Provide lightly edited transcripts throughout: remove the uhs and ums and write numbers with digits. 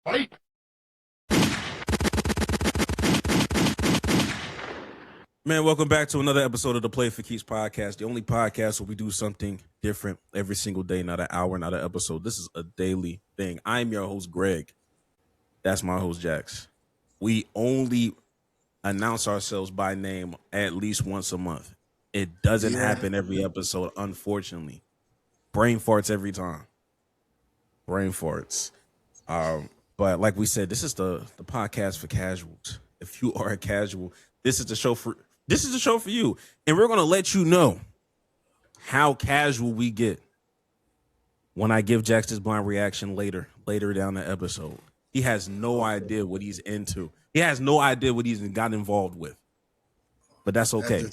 Fight! Man, welcome back to another episode of the Play for Keeps podcast, the only podcast where we do something different every single day, not an hour, not an episode. This is a daily thing. I'm your host, Greg. That's my host, Jax. We only announce ourselves by name at least once a month. It doesn't happen every episode, unfortunately. Brain farts every time. Brain farts. But like we said, this is the podcast for casuals. If you are a casual, this is the show for you. And we're gonna let you know how casual we get when I give Jax this blind reaction later down the episode. He has no idea what he's into. He has no idea what he's got involved with. But that's okay.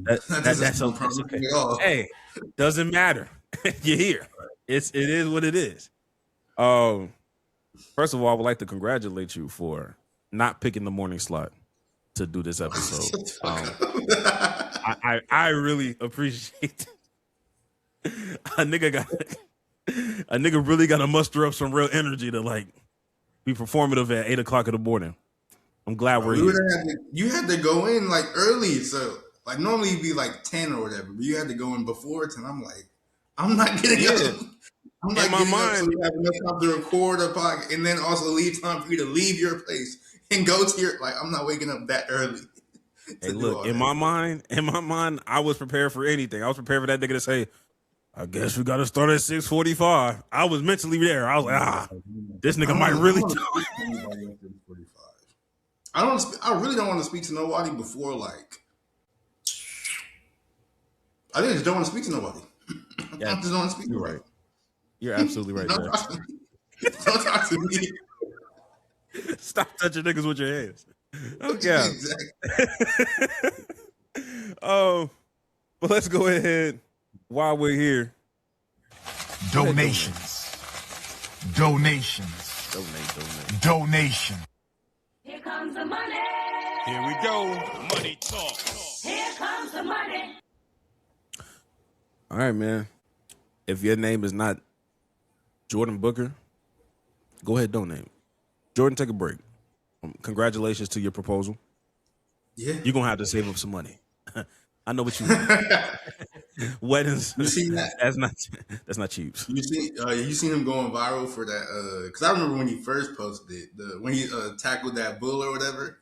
That's okay. Hey, doesn't matter. You're here. It is what it is. First of all, I would like to congratulate you for not picking the morning slot to do this episode. I really appreciate a nigga really got to muster up some real energy to like be performative at 8 o'clock in the morning. I'm glad we're here. You had to go in like early, so like normally you'd be like 10 or whatever, but you had to go in before 10. I'm like, I'm not getting up. I'm not getting up so you have enough time to record a podcast and then also leave time for you to leave your place and go to your, like, I'm not waking up that early. Hey, look, in my mind, I was prepared for anything. I was prepared for that nigga to say, I guess we got to start at 6:45. I was mentally there. I was like, this nigga might really do it. I really don't want to speak to nobody before, like, I just don't want to speak to nobody. Yeah, I just don't want to speak to nobody. Right. You're absolutely right. Don't talk to me. Stop touching niggas with your hands. Okay. Exactly. But let's go ahead while we're here. Donations. Donate. Here comes the money. Here we go. Money talk. Here comes the money. All right, man. If your name is not Jordan Booker, go ahead, donate. Jordan, take a break. Congratulations to your proposal. Yeah. You're going to have to save up some money. I know what you mean. Weddings. You seen that? That's not cheap. You seen him going viral for that? Because I remember when he first posted it, when he tackled that bull or whatever.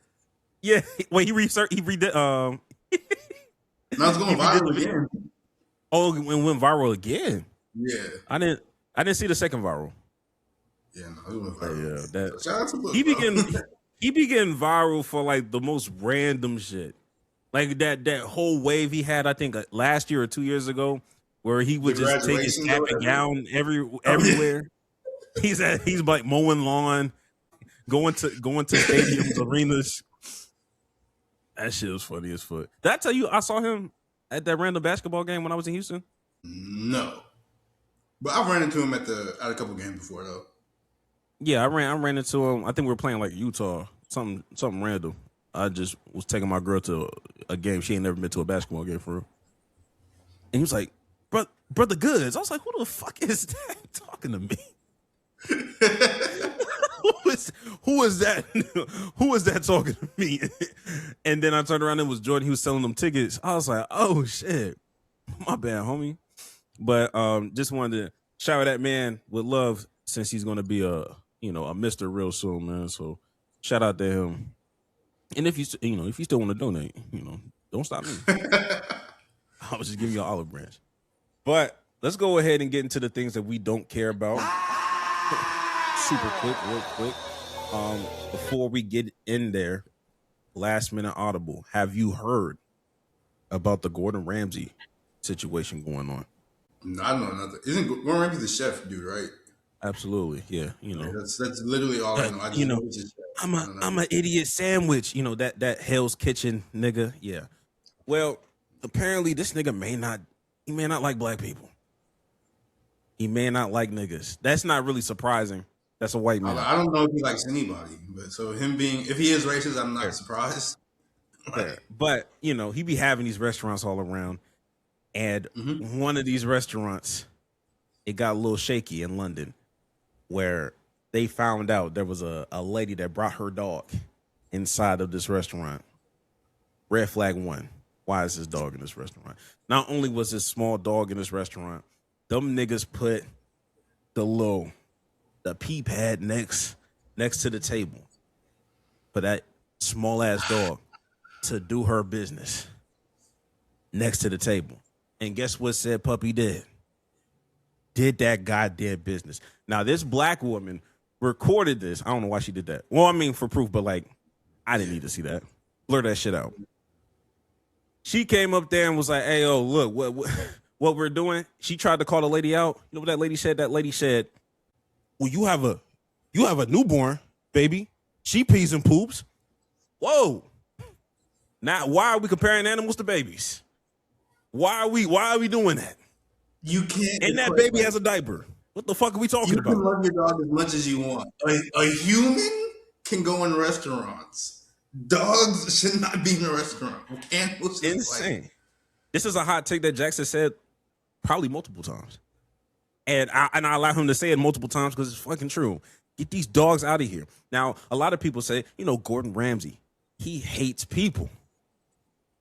Yeah. Wait, he redid. No, it's going viral again. Oh, it went viral again. Yeah. I didn't see the second viral. Yeah, no, it went viral. Yeah, shout out to Book, he be getting viral for like the most random shit. Like that whole wave he had, I think last year or 2 years ago, where he would just take his cap and gown everywhere. Yeah. He's like mowing lawn, going to stadiums, arenas. That shit was funny as fuck. Did I tell you I saw him at that random basketball game when I was in Houston? No, but I've ran into him at a couple games before though. Yeah, I ran into him. I think we were playing like Utah, something random. I just was taking my girl to a game. She ain't never been to a basketball game for real. And he was like, Brother Goods. I was like, who the fuck is that talking to me? Who is that? Who is that talking to me? And then I turned around and it was Jordan. He was selling them tickets. I was like, oh shit. My bad, homie. But just wanted to shower that man with love since he's gonna be a Mr. real soon, man. So shout out to him. And if you still want to donate, don't stop me. I was just giving you an olive branch. But let's go ahead and get into the things that we don't care about. Real quick. Before we get in there, last minute audible. Have you heard about the Gordan Ramsay situation going on? No, I know nothing. Isn't Gordan Ramsay the chef dude, right? Absolutely, yeah. That's literally all I know. I'm an idiot sandwich. That Hell's Kitchen nigga. Yeah. Well, apparently this nigga may not like black people. He may not like niggas. That's not really surprising. That's a white man. I don't know if he likes anybody, but so him if he is racist, I'm not surprised. But he be having these restaurants all around, and one of these restaurants, it got a little shaky in London, where they found out there was a lady that brought her dog inside of this restaurant. Red flag one. Why is this dog in this restaurant? Not only was this small dog in this restaurant, them niggas put the pee pad next to the table for that small ass dog to do her business next to the table. And guess what said puppy did? Did that goddamn business. Now, this black woman recorded this. I don't know why she did that. Well, I mean, for proof, but like, I didn't need to see that. Blur that shit out. She came up there and was like, hey, oh, look, what we're doing. She tried to call the lady out. You know what that lady said? That lady said, well, you have a newborn, baby. She pees and poops. Whoa. Now, why are we comparing animals to babies? Why are we doing that? You can't. And that baby has a diaper. What the fuck are we talking about? You can love your dog as much as you want. A human can go in restaurants. Dogs should not be in a restaurant. Animals insane. This is a hot take that Jackson said probably multiple times. And I allow him to say it multiple times because it's fucking true. Get these dogs out of here. Now, a lot of people say, Gordan Ramsay, he hates people.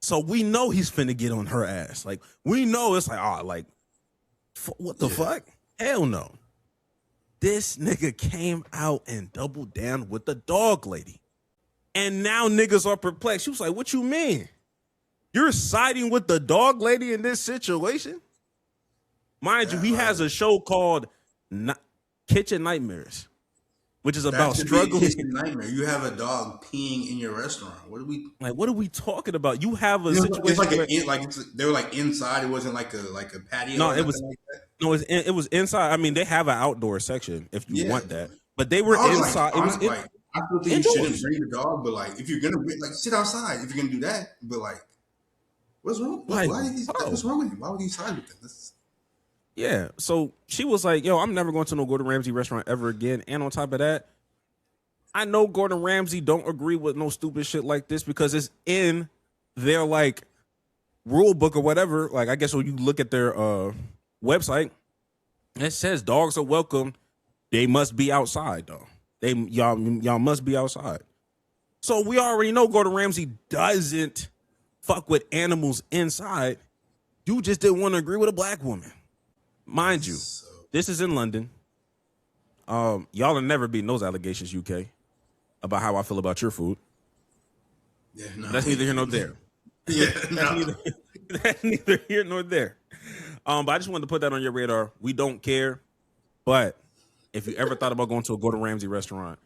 So we know he's finna get on her ass. Like, we know it's like, what the fuck? Hell no. This nigga came out and doubled down with the dog lady. And now niggas are perplexed. She was like, what you mean? You're siding with the dog lady in this situation? Mind you, he has a show called Kitchen Nightmares, which is about struggling. Kitchen Nightmare. You have a dog peeing in your restaurant. What are we talking about? You have a situation. They were like inside. It wasn't like a patio. No, it was. Like that. No, it was inside. I mean, they have an outdoor section if you want that, but they were inside. I still think you shouldn't bring the dog, but like if you're gonna sit outside, if you're gonna do that, but like, what's wrong? What's wrong with him? Why would he side with them? Yeah, so she was like, yo, I'm never going to no Gordan Ramsay restaurant ever again. And on top of that, I know Gordan Ramsay don't agree with no stupid shit like this because it's in their like rule book or whatever. Like, I guess when you look at their website, it says dogs are welcome. They must be outside though. Y'all must be outside. So we already know Gordan Ramsay doesn't fuck with animals inside. You just didn't want to agree with a black woman. Mind you, this is in London. Y'all will never beating those allegations, UK, about how I feel about your food. Yeah, no. That's neither here nor there. Yeah, no. That's neither here nor there. But I just wanted to put that on your radar. We don't care. But if you ever thought about going to a Gordan Ramsay restaurant,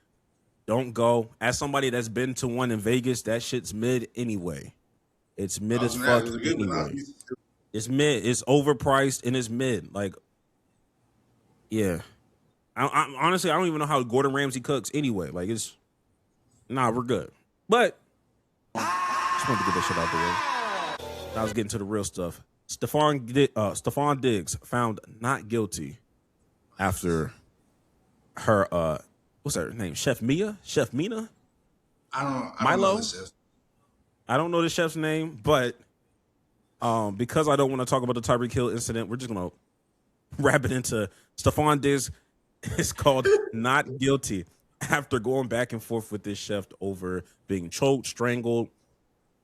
don't go. As somebody that's been to one in Vegas, that shit's mid anyway. It's mid as fuck anyway. It's mid. It's overpriced and it's mid. Like, yeah. I honestly, I don't even know how Gordan Ramsay cooks anyway. Like, we're good. But just wanted to get that shit out the way. Now I was getting to the real stuff. Stefon Diggs found not guilty after her what's her name? Chef Mina? I don't Milo? know the chef. I don't know the chef's name, but because I don't want to talk about the Tyreek Hill incident, we're just gonna wrap it into Stefon Diggs is called not guilty after going back and forth with this chef over being choked, strangled,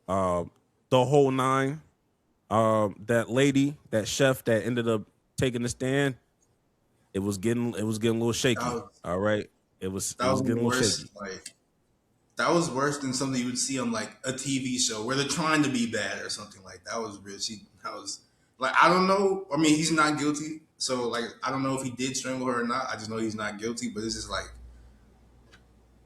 the whole nine. That lady, that chef that ended up taking the stand, it was getting a little shaky. All right, it was getting a little shaky. Like, that was worse than something you would see on like a TV show where they're trying to be bad or something like that. Was real. That was like, I don't know. I mean, he's not guilty, so like I don't know if he did strangle her or not. I just know he's not guilty. But it's just like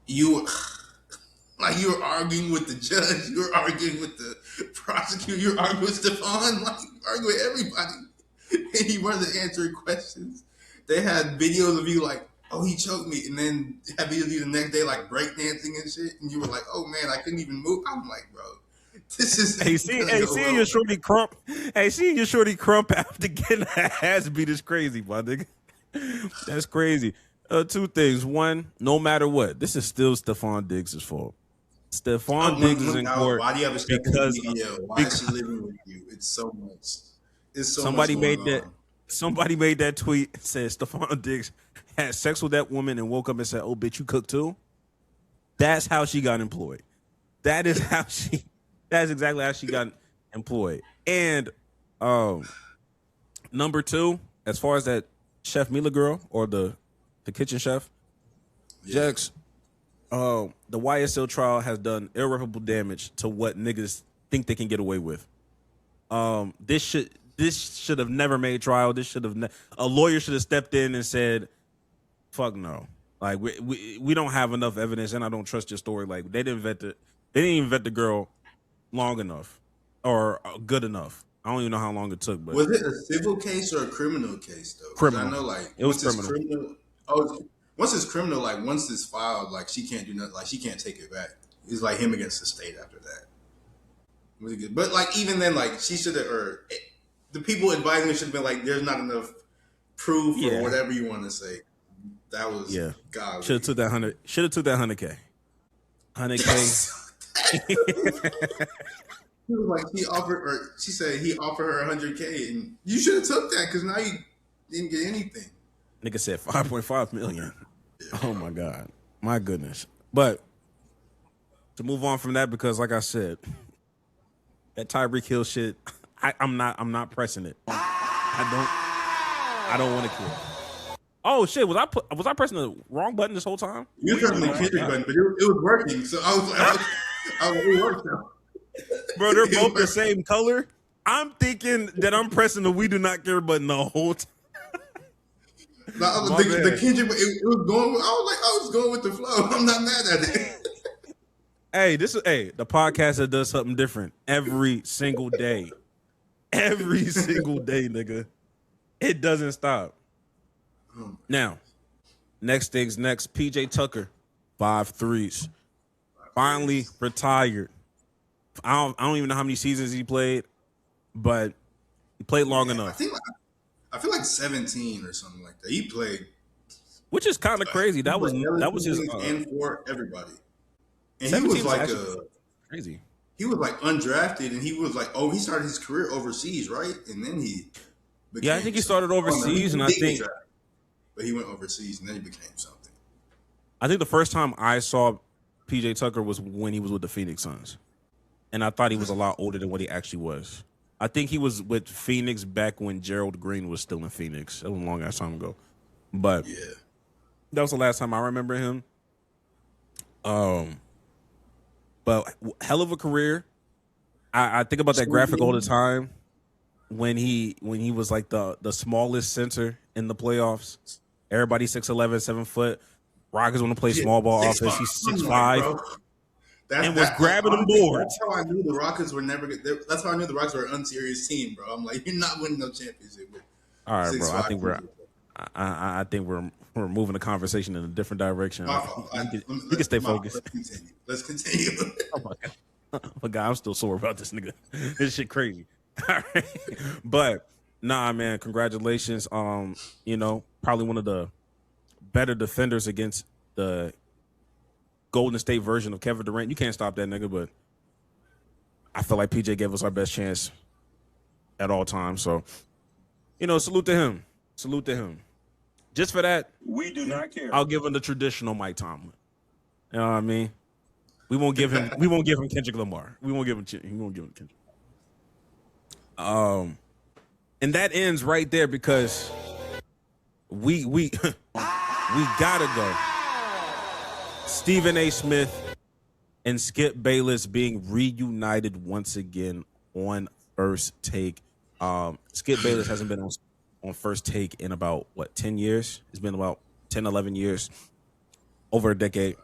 you were arguing with the judge, you were arguing with the prosecutor, you were arguing with Stefon, like you were arguing with everybody, and you wanted to answer questions. They had videos of you like, oh, he choked me, and then had videos of you the next day like breakdancing and shit, and you were like, oh man, I couldn't even move. I'm like, bro, this is seeing your shorty crump. Hey, seeing your shorty crump after getting her ass beat is crazy, my nigga. That's crazy. Two things. One, no matter what, this is still Stefon Diggs' fault. Stefon Diggs is in court. Why do you have a step because video? Why is she living with you? It's so much. It's so somebody much made going that. on. Somebody made that tweet and said Stefon Diggs had sex with that woman and woke up and said, "Oh, bitch, you cook too." That's how she got employed. That's exactly how she got employed. And number two, as far as that Chef Mila girl or the kitchen chef, Jex, the YSL trial has done irreparable damage to what niggas think they can get away with. This should have never made trial. This should have a lawyer should have stepped in and said, "Fuck no." Like we don't have enough evidence, and I don't trust your story. Like they didn't even vet the girl long enough or good enough. I don't even know how long it took. But was it a civil case or a criminal case though? Criminal. I know, like it was criminal. Once it's criminal, like once it's filed, like she can't do nothing. Like she can't take it back. It's like him against the state after that. Really good. But like even then, like she should have, or the people advising her should have been like, "There's not enough proof or whatever you want to say." That was God. Should have took that 100. Should have took that 100K. 100K. He was like she said he offered her 100K, and you should have took that because now you didn't get anything. Nigga said 5.5 million. Oh my God, my goodness. But to move on from that, because like I said, that Tyreek Hill shit, I'm not pressing it. I don't want to kill. Oh shit! Was I pressing the wrong button this whole time? You were pressing the Kendrick button, but it was working. So I was like, it worked now. Bro, they're both the same color. I'm thinking that I'm pressing the "We Do Not Care" button the whole time. The Kendrick, it was going. I was going with the flow. I'm not mad at it. Hey, the podcast that does something different every single day. Every single day, nigga. It doesn't stop. Now, next things next. PJ Tucker, 5 threes. Finally retired. I don't even know how many seasons he played, but he played long enough. I feel like 17 or something like that. He played, which is kind of crazy. That was his and for everybody. And he was like crazy. He was like undrafted, and he was like, he started his career overseas, right? And then he I think he started overseas, and I think, but he went overseas, and then he became something. I think the first time I saw PJ Tucker was when he was with the Phoenix Suns, and I thought he was a lot older than what he actually was. I think he was with Phoenix back when Gerald Green was still in Phoenix. That was a long ass time ago, but that was the last time I remember him. But hell of a career. I think about that graphic all the time when he was like the smallest center in the playoffs. Everybody 6'11", 7 foot. Rockets want to play small ball offense. He's 6'5", and was grabbing them boards. That's how I knew the Rockets were never. That's how I knew the Rockets were an unserious team, bro. I'm like, you're not winning no championship. All right, bro. I think we're moving the conversation in a different direction. You can stay focused. Let's continue. Oh my God, I'm still sore about this nigga. This shit crazy. All right. But nah, man, congratulations. Probably one of the better defenders against the Golden State version of Kevin Durant. You can't stop that nigga, but I feel like PJ gave us our best chance at all times. So, salute to him. Salute to him. Just for that, we do not care. I'll give him the traditional Mike Tomlin. You know what I mean? We won't give him Kendrick Lamar. We won't give him Kendrick. And that ends right there because we gotta go. Stephen A. Smith and Skip Bayless being reunited once again on First Take. Skip Bayless hasn't been on First Take in about 10 years. It's been about 10, 11 years, over a decade.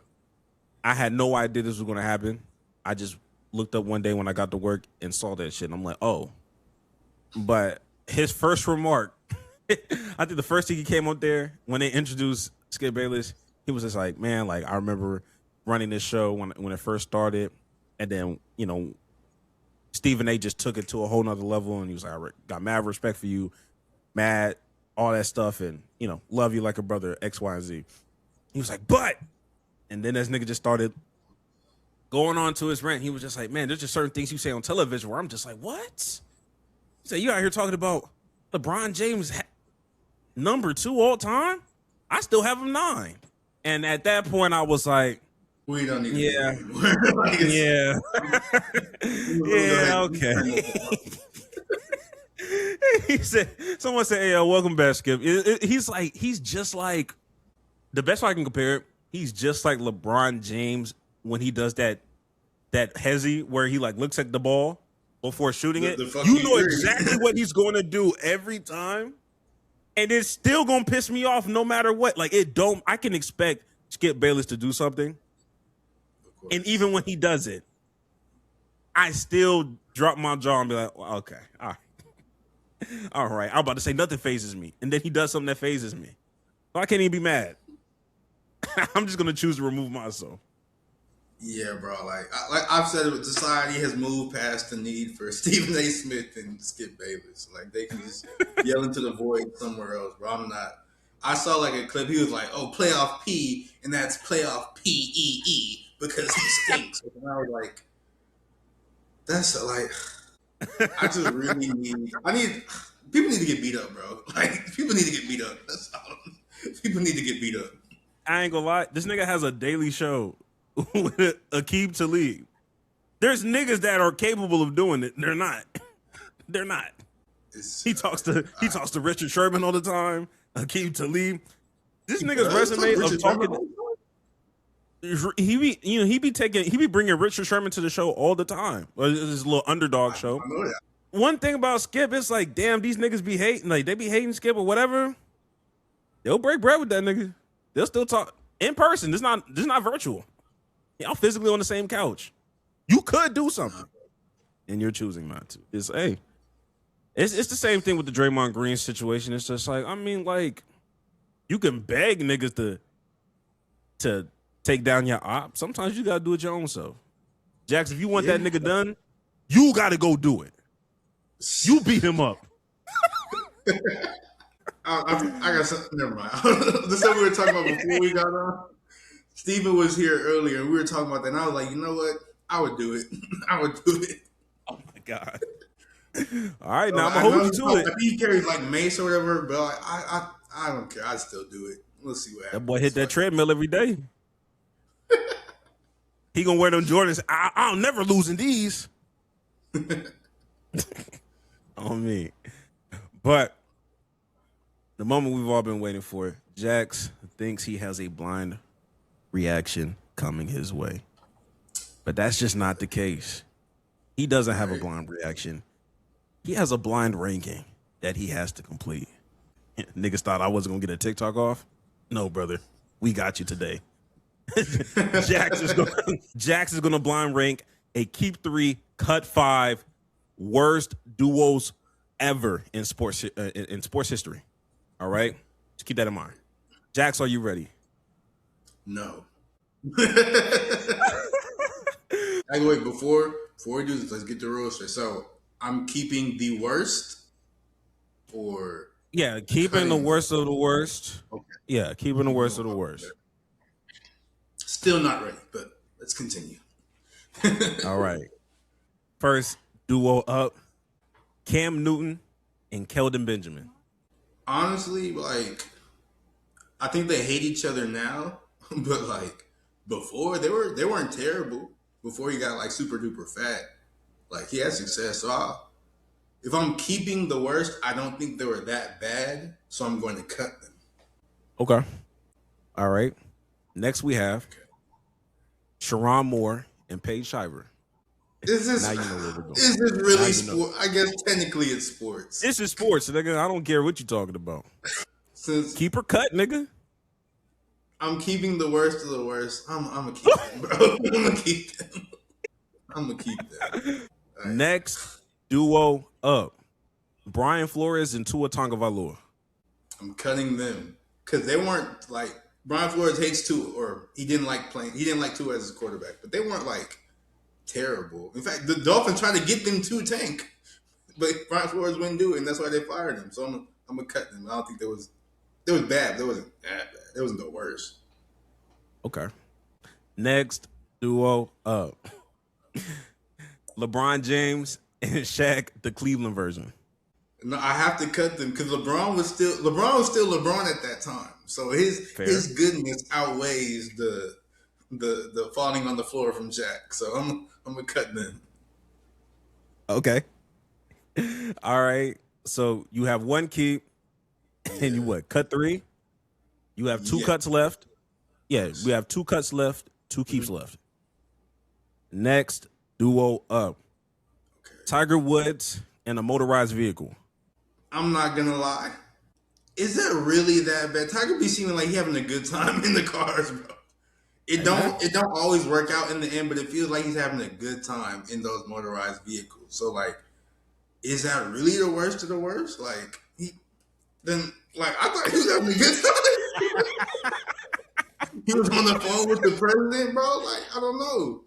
I had no idea this was going to happen. I just looked up one day when I got to work and saw that shit. And I'm like, oh. But his first remark, I think the first thing he came up there when they introduced Skip Bayless, he was just like, man, like I remember running this show when it first started. And then, Stephen A. just took it to a whole nother level. And he was like, I got mad respect for you, mad, all that stuff. And, love you like a brother, X, Y, and Z. He was like, but. And then this nigga just started going on to his rant. He was just like, man, there's just certain things you say on television where I'm just like, what? He said, you out here talking about LeBron James number 2 all time. I still have him 9. And at that point, I was like, we don't need to yeah, like yeah, yeah, okay. He said, someone said, hey, welcome back, Skip. He's just like, the best way I can compare it, he's just like LeBron James when he does that hezzy where he like looks at the ball before shooting it. You know exactly what he's going to do every time. And it's still going to piss me off no matter what. Like, I can expect Skip Bayless to do something. And even when he does it, I still drop my jaw and be like, well, okay, all right. All right. I'm about to say nothing phases me. And then he does something that phases me. So I can't even be mad. I'm just going to choose to remove myself. Yeah, bro. Like I've said, it, society has moved past the need for Stephen A. Smith and Skip Bayless. Like they can just yell into the void somewhere else, bro. I'm not. I saw like a clip. He was like, "Oh, playoff P, and that's playoff PEE because he stinks." And I was like, "That's like, I just really need. People need to get beat up, bro. Like people need to get beat up. That's all. People need to get beat up." I ain't gonna lie. This nigga has a daily show with Aqib Talib. There's niggas that are capable of doing it. They're not. They're not. He talks to Richard Sherman all the time. Aqib Talib. This nigga's resume of talking. He be bringing Richard Sherman to the show all the time. This little underdog show. I know that. One thing about Skip, it's like, damn, these niggas be hating. Like they be hating Skip or whatever. They'll break bread with that nigga. They'll still talk in person. This is not virtual. Y'all physically on the same couch. You could do something, and you're choosing not to. It's the same thing with the Draymond Green situation. It's just like, I mean, like, you can beg niggas to take down your op. Sometimes you gotta do it your own self. Jax, if you want that nigga done, you gotta go do it. You beat him up. I got something. Never mind. The stuff we were talking about before we got on. Steven was here earlier, and we were talking about that, and I was like, you know what? I would do it. I would do it. Oh my god! All right, now I'm gonna hold you to it. I think he carries like mace or whatever, but I don't care. I'd still do it. We'll see what happens. That boy hit that treadmill every day. He gonna wear them Jordans. I'll never lose in these. On me, but the moment we've all been waiting for. Jax thinks he has a blind reaction coming his way, but that's just not the case. He doesn't have a blind reaction. He has a blind ranking that he has to complete. Niggas thought I wasn't gonna get a TikTok off. No, brother, we got you today. Jax is gonna blind rank a keep 3, cut 5 worst duos ever in sports history. All right, just keep that in mind. Jax, are you ready? No. Wait, before we do this, let's get the rules straight. So I'm keeping the worst, or keeping the worst of the worst. Okay. Yeah, keeping the worst of the worst. Still not ready, but let's continue. All right. First duo up, Cam Newton and Keldon Benjamin. Honestly, like, I think they hate each other now, but like before they weren't terrible. Before he got like super duper fat, like he had success. So if I'm keeping the worst, I don't think they were that bad. So I'm going to cut them. Okay. All right. Next we have Sharon Moore and Paige Shiver. Is this really sport? I guess technically it's sports. This is sports, nigga. I don't care what you're talking about. Keep her cut, nigga. I'm keeping the worst of the worst. I'm gonna keep them, bro. I'm gonna keep them. Right. Next duo up, Brian Flores and Tua Tagovailoa. I'm cutting them because they weren't like Brian Flores hates Tua, or he didn't like playing. He didn't like Tua as his quarterback, but they weren't like terrible. In fact, the Dolphins tried to get them to tank, but Brian Flores wouldn't do it, and that's why they fired him. So I'm gonna cut them. I don't think there was bad. There wasn't that bad. There wasn't the worst. Okay. Next duo up, LeBron James and Shaq, the Cleveland version. No, I have to cut them because LeBron was still LeBron at that time. So his goodness outweighs the falling on the floor from Shaq. So I'm gonna cut them. Okay. All right. So you have one keep, and you what? Cut 3. You have 2 cuts left. Yeah, we have 2 cuts left, 2 keeps left. Next duo up. Okay. Tiger Woods and a motorized vehicle. I'm not gonna lie. Is that really that bad? Tiger be seeming like he having a good time in the cars, bro. It don't always work out in the end, but it feels like he's having a good time in those motorized vehicles. So like, is that really the worst of the worst? Like I thought he was having a good time. He was on the phone with the president, bro. Like, I don't know.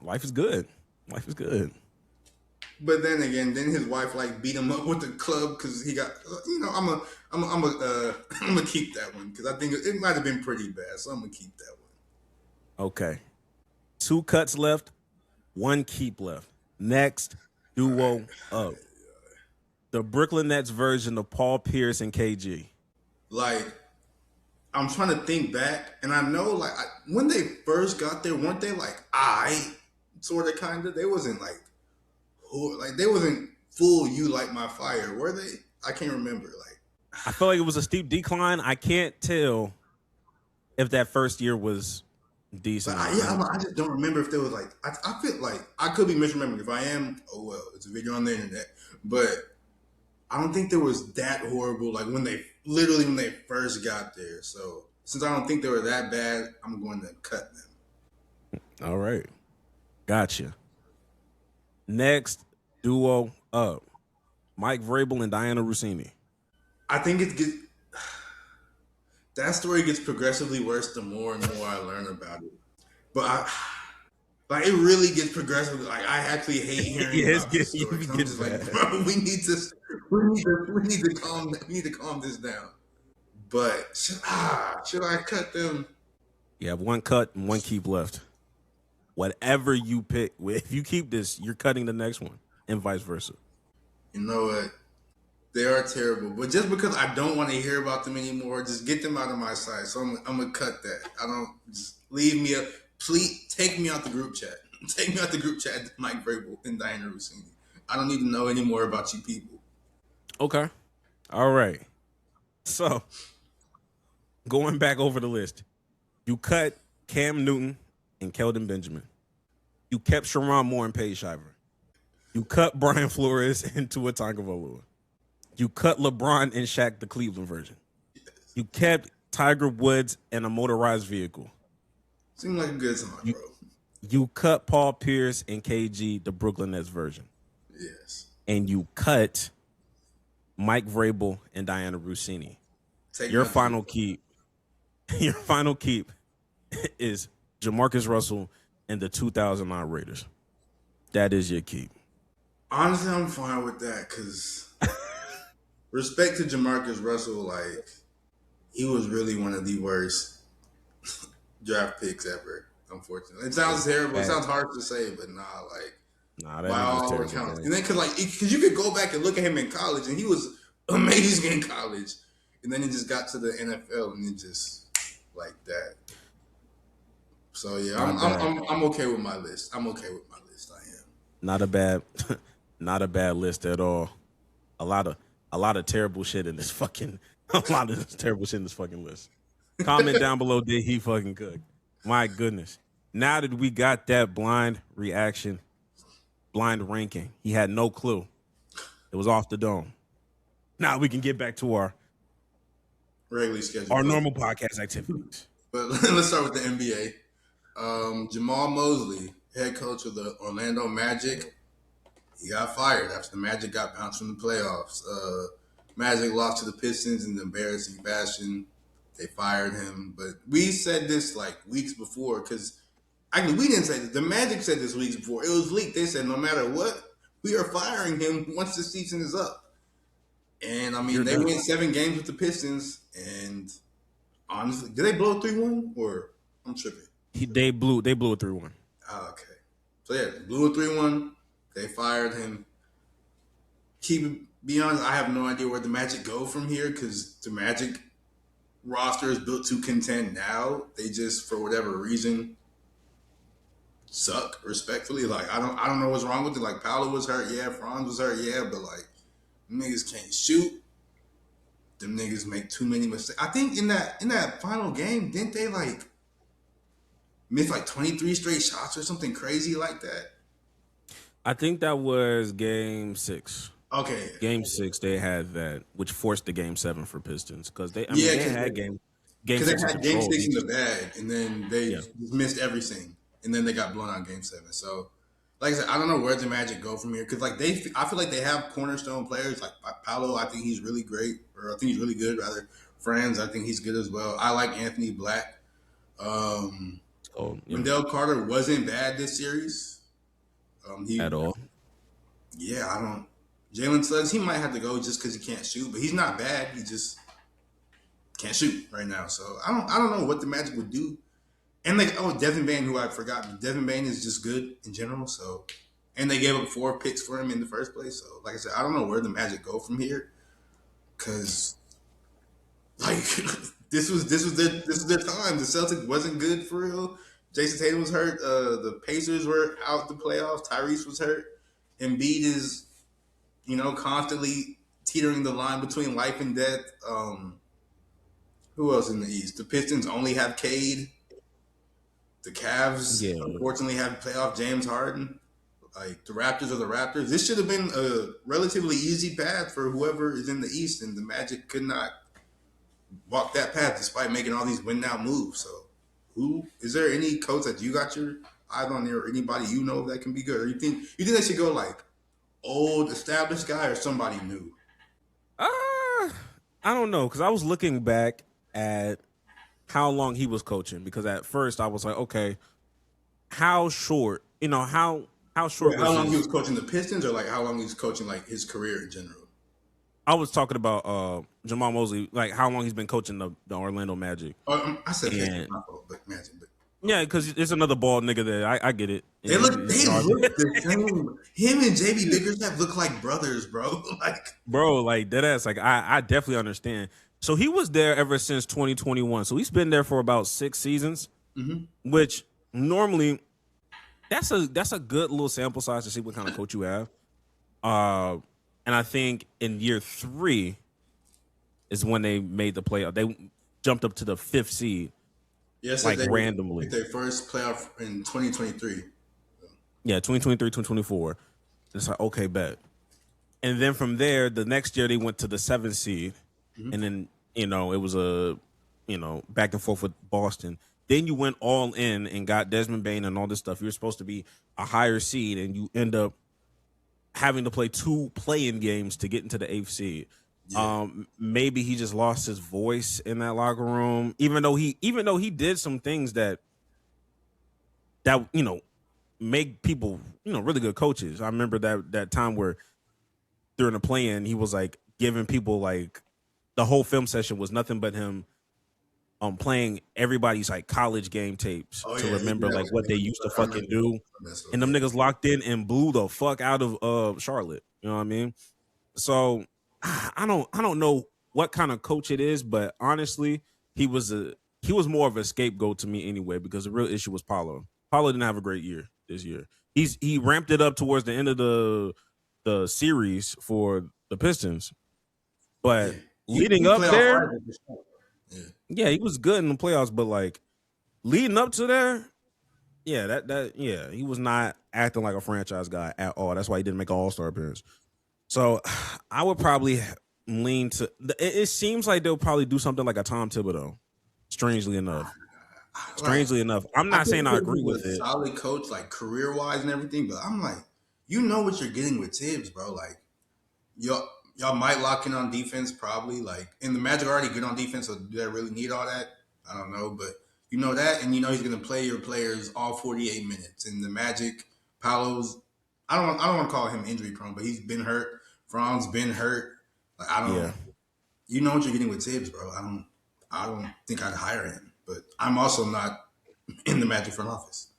Life is good. But then again, his wife like beat him up with the club because he got. I'm gonna keep that one because I think it might have been pretty bad. So I'm gonna keep that one. Okay. 2 cuts left, 1 keep left. Next duo up. The Brooklyn Nets version of Paul Pierce and KG. Like, I'm trying to think back, and I know like when they first got there, weren't they like sort of kind of? They wasn't like they wasn't full "You Light My Fire," were they? I can't remember. Like, I feel like it was a steep decline. I can't tell if that first year was decent. I just don't remember if there was like. I feel like I could be misremembering. If I am, oh well, it's a video on the internet. But I don't think there was that horrible. Like when they first got there. So since I don't think they were that bad, I'm going to cut them. All right, gotcha. Next duo up. Mike Vrabel and Diana Rossini. I think that story gets progressively worse the more and more I learn about it. But it really gets progressively. Like I actually hate hearing about this story. I'm just like, bro, we need to calm this down. But should I cut them? You have 1 cut and 1 keep left. Whatever you pick, if you keep this, you're cutting the next one, and vice versa. You know what? They are terrible, but just because I don't want to hear about them anymore, just get them out of my sight. So I'm gonna cut that. I don't just leave me up. Please take me out the group chat. Take me out the group chat, Mike Vrabel and Diana Rossini. I don't need to know any more about you people. Okay. All right. So going back over the list, you cut Cam Newton and Keldon Benjamin. You kept Sharon Moore and Paige Shiver. You cut Brian Flores and Tua Tagovailoa. You cut LeBron and Shaq, the Cleveland version. You kept Tiger Woods and a motorized vehicle. Seemed like a good time, bro. You cut Paul Pierce and KG, the Brooklyn Nets version. Yes. And you cut Mike Vrabel and Diana Rossini. Your final keep is Jamarcus Russell and the 2009 Raiders. That is your keep. Honestly, I'm fine with that because respect to Jamarcus Russell, like he was really one of the worst draft picks ever. Unfortunately, it sounds terrible. It sounds hard to say, but that by all terrible, accounts. And then because you could go back and look at him in college, and he was amazing in college, and then he just got to the NFL, and it just like that. So yeah, I'm okay with my list. I am. Not a bad list at all. A lot of terrible shit in this fucking list. Comment down below, did he fucking cook? My goodness. Now that we got that blind reaction, blind ranking, he had no clue. It was off the dome. Now we can get back to our regularly scheduled, our normal podcast activities. But let's start with the NBA. Jamal Mosley, head coach of the Orlando Magic, he got fired after the Magic got bounced from the playoffs. Magic lost to the Pistons in embarrassing fashion. They fired him. But we said this like weeks before because actually we didn't say this. The Magic said this weeks before. It was leaked. They said no matter what, we are firing him once the season is up. And I mean, they went 7 games with the Pistons. And honestly, did they blow 3-1 or I'm tripping? They blew a 3-1. Oh, okay. So yeah, they blew a 3-1. They fired him. be honest, I have no idea where the Magic go from here because the Magic roster is built to contend now. They just, for whatever reason, suck. Respectfully, like I don't know what's wrong with it. Like Paolo was hurt, yeah. Franz was hurt, yeah. But like niggas can't shoot. Them niggas make too many mistakes. I think in that final game, didn't they like miss like 23 straight shots or something crazy like that? I think that was game 6. Okay. Game 6, they had that, which forced the game 7 for Pistons because they had game they 6 had game 6 in the bag, and then they just missed everything, and then they got blown out game 7. So, like I said, I don't know where the Magic go from here because like I feel like they have cornerstone players like Paolo. I think he's really great, or I think he's really good. Rather, Franz, I think he's good as well. I like Anthony Black. Wendell Carter wasn't bad this series. At all. Yeah, I don't. Jalen Suggs, he might have to go just because he can't shoot, but he's not bad. He just can't shoot right now. So I don't know what the Magic would do. And like Devin Bane, who I forgot, Devin Bane is just good in general. So, and they gave up 4 picks for him in the first place. So like I said, I don't know where the Magic go from here, because like this was their time. The Celtics wasn't good for real. Jason Tatum was hurt. The Pacers were out the playoffs. Tyrese was hurt. Embiid is, constantly teetering the line between life and death. Who else in the East? The Pistons only have Cade. The Cavs, unfortunately, have playoff James Harden. Like, the Raptors are the Raptors. This should have been a relatively easy path for whoever is in the East, and the Magic could not walk that path despite making all these win-now moves. So, is there any coach that you got your eyes on there, or anybody you know that can be good? Or you think they should go like old established guy or somebody new? I don't know, because I was looking back at how long he was coaching, because at first I was like, okay, how short? How short? How long he was coaching the Pistons, or like how long he was coaching like his career in general? I was talking about Jamal Mosley, like how long he's been coaching the Orlando Magic. I said Pistons, but Magic. But yeah, because it's another bald nigga there. I get it. They look the same. Him and JB Bickerstaff look like brothers, bro. Like dead ass. Like I definitely understand. So he was there ever since 2021. So he's been there for about 6 seasons, which normally that's a good little sample size to see what kind of coach you have. And I think in year 3 is when they made the playoff. They jumped up to the 5th seed. Yes, like randomly. Their first playoff in 2023. Yeah, 2023, 2024. It's like, okay, bet. And then from there, the next year they went to the 7th seed. And then, it was a, back and forth with Boston. Then you went all in and got Desmond Bane and all this stuff. You were supposed to be a higher seed, and you end up having to play 2 play-in games to get into the 8th seed. Yeah. Maybe he just lost his voice in that locker room, even though he did some things that make people really good coaches. I remember that time where during the play-in he was like giving people like the whole film session was nothing but him playing everybody's like college game tapes to remember like what they used to fucking do, and them niggas locked in and blew the fuck out of Charlotte. You know what I mean? So I don't know what kind of coach it is, but honestly, he was more of a scapegoat to me anyway, because the real issue was Paolo. Paolo didn't have a great year this year. He ramped it up towards the end of the series for the Pistons, but leading up there, he was good in the playoffs. But like leading up to there, he was not acting like a franchise guy at all. That's why he didn't make an All-Star appearance. So I would probably lean to. It seems like they'll probably do something like a Tom Thibodeau. Strangely enough, I'm not saying I agree with it. Solid coach, like career wise and everything, but I'm like, what you're getting with Tibbs, bro. Like, y'all might lock in on defense, probably. Like, and the Magic are already good on defense, so do they really need all that? I don't know, but that, and he's going to play your players all 48 minutes. And the Magic, Paolo's, I don't want to call him injury prone, but he's been hurt. Franz been hurt. Like, I don't. Yeah. You know what you're getting with Tibbs, bro. I don't think I'd hire him, but I'm also not in the Magic front office.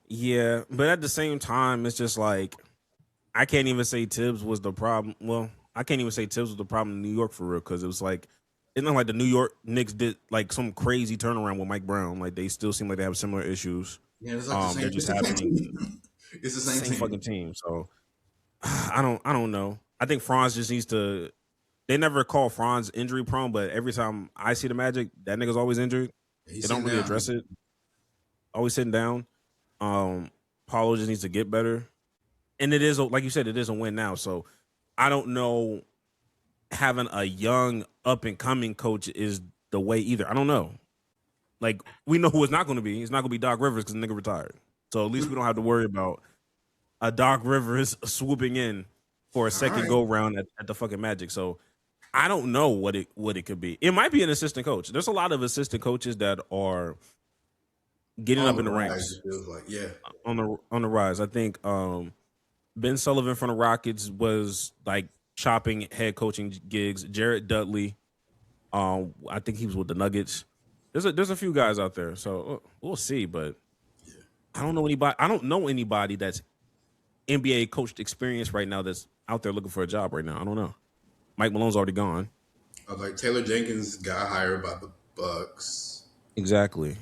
Yeah, but at the same time, it's just like I can't even say Tibbs was the problem. Well, I can't even say Tibbs was the problem in New York for real because it was like it's not like the New York Knicks did like some crazy turnaround with Mike Brown. Like they still seem like they have similar issues. Yeah, it's like the same. They're just It's the same happening. team. It's the same team. Fucking team. So I don't know. I think Franz just needs to. They never call Franz injury prone, but every time I see the Magic, that nigga's always injured. They don't really address it. Always sitting down. Paulo just needs to get better. And it is, like you said, it is a win now. So I don't know having a young up and coming coach is the way either. I don't know. Like we know who it's not going to be. It's not going to be Doc Rivers because the nigga retired. So at least we don't have to worry about a Doc Rivers swooping in for a second go round at the fucking Magic. So I don't know what it could be. It might be an assistant coach. There's a lot of assistant coaches that are getting up in the ranks. Like, yeah, on the rise. I think Ben Sullivan from the Rockets was like chopping head coaching gigs. Jared Dudley, I think he was with the Nuggets. There's a few guys out there, so we'll see. But I don't know anybody. I don't know anybody that's NBA coached experience right now that's out there looking for a job right now. I don't know. Mike Malone's already gone. Like Taylor Jenkins got hired by the Bucks. Exactly.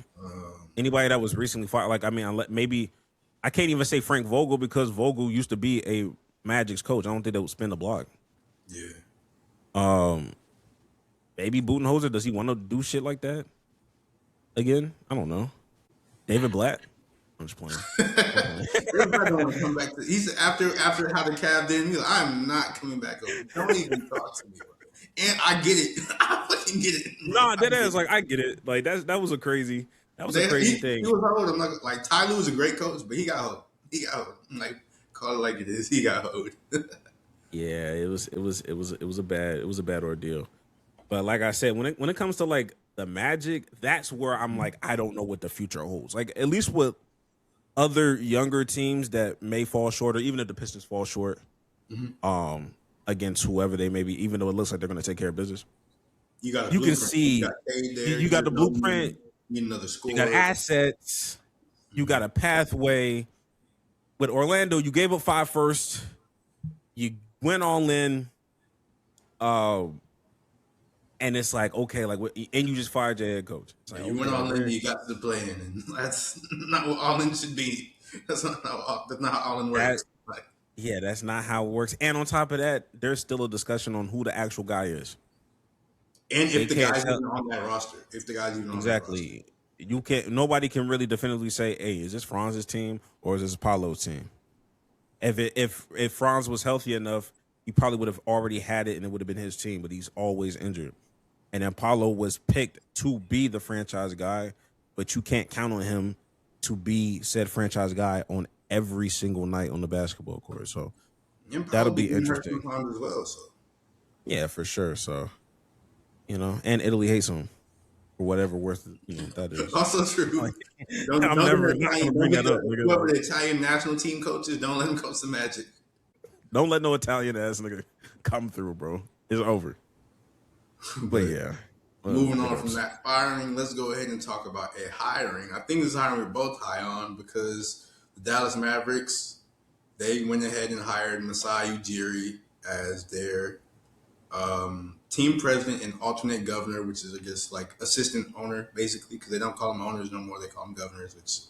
Anybody that was recently fired, like I mean, maybe I can't even say Frank Vogel because Vogel used to be a Magic's coach. I don't think they would spin the block. Yeah. Maybe Budenholzer, does he want to do shit like that again? I don't know. David Blatt. I'm just playing. Everybody don't want to come back to. He's after how the Cavs did. He's like, I'm not coming back over. Don't even talk to me. And I get it. I fucking get it. Nah, that is like I get it. Like that was a crazy. That was a crazy thing. He was old. I'm like Ty Lue was a great coach, but he got hold. I'm like, call it like it is. He got hold. Yeah, it was a bad ordeal. But like I said, when it comes to like the Magic, that's where I'm like, I don't know what the future holds. Like at least with other younger teams that may fall short, or even if the Pistons fall short, against whoever they may be, even though it looks like they're going to take care of business. You can see you got the blueprint. Need another score. You got assets. You got a pathway. With Orlando, you gave up 5 firsts. You went all in. And it's like, okay, like, and you just fired your head coach. It's like, you went all in, you got to the play in, and that's not what all in should be. That's not how all in works. Yeah, that's not how it works. And on top of that, there's still a discussion on who the actual guy is. And if the guy's even on that roster. If the guy's even on that roster. You can't. Nobody can really definitively say, hey, is this Franz's team or is this Apollo's team? If Franz was healthy enough, he probably would have already had it and it would have been his team, but he's always injured. And Apollo was picked to be the franchise guy, but you can't count on him to be said franchise guy on every single night on the basketball court. So that'll be interesting. As well, so. Yeah, for sure. So, and Italy hates him for whatever worth that is. Also true. Like, I'm never going to bring that up. Whoever the Italian national team coach is, don't let him coach the Magic. Don't let no Italian ass nigga come through, bro. It's over. But yeah. Moving on from that firing, let's go ahead and talk about a hiring. I think this hiring we're both high on because the Dallas Mavericks, they went ahead and hired Masai Ujiri as their team president and alternate governor, which is, I guess, like assistant owner, basically, because they don't call them owners no more. They call them governors, which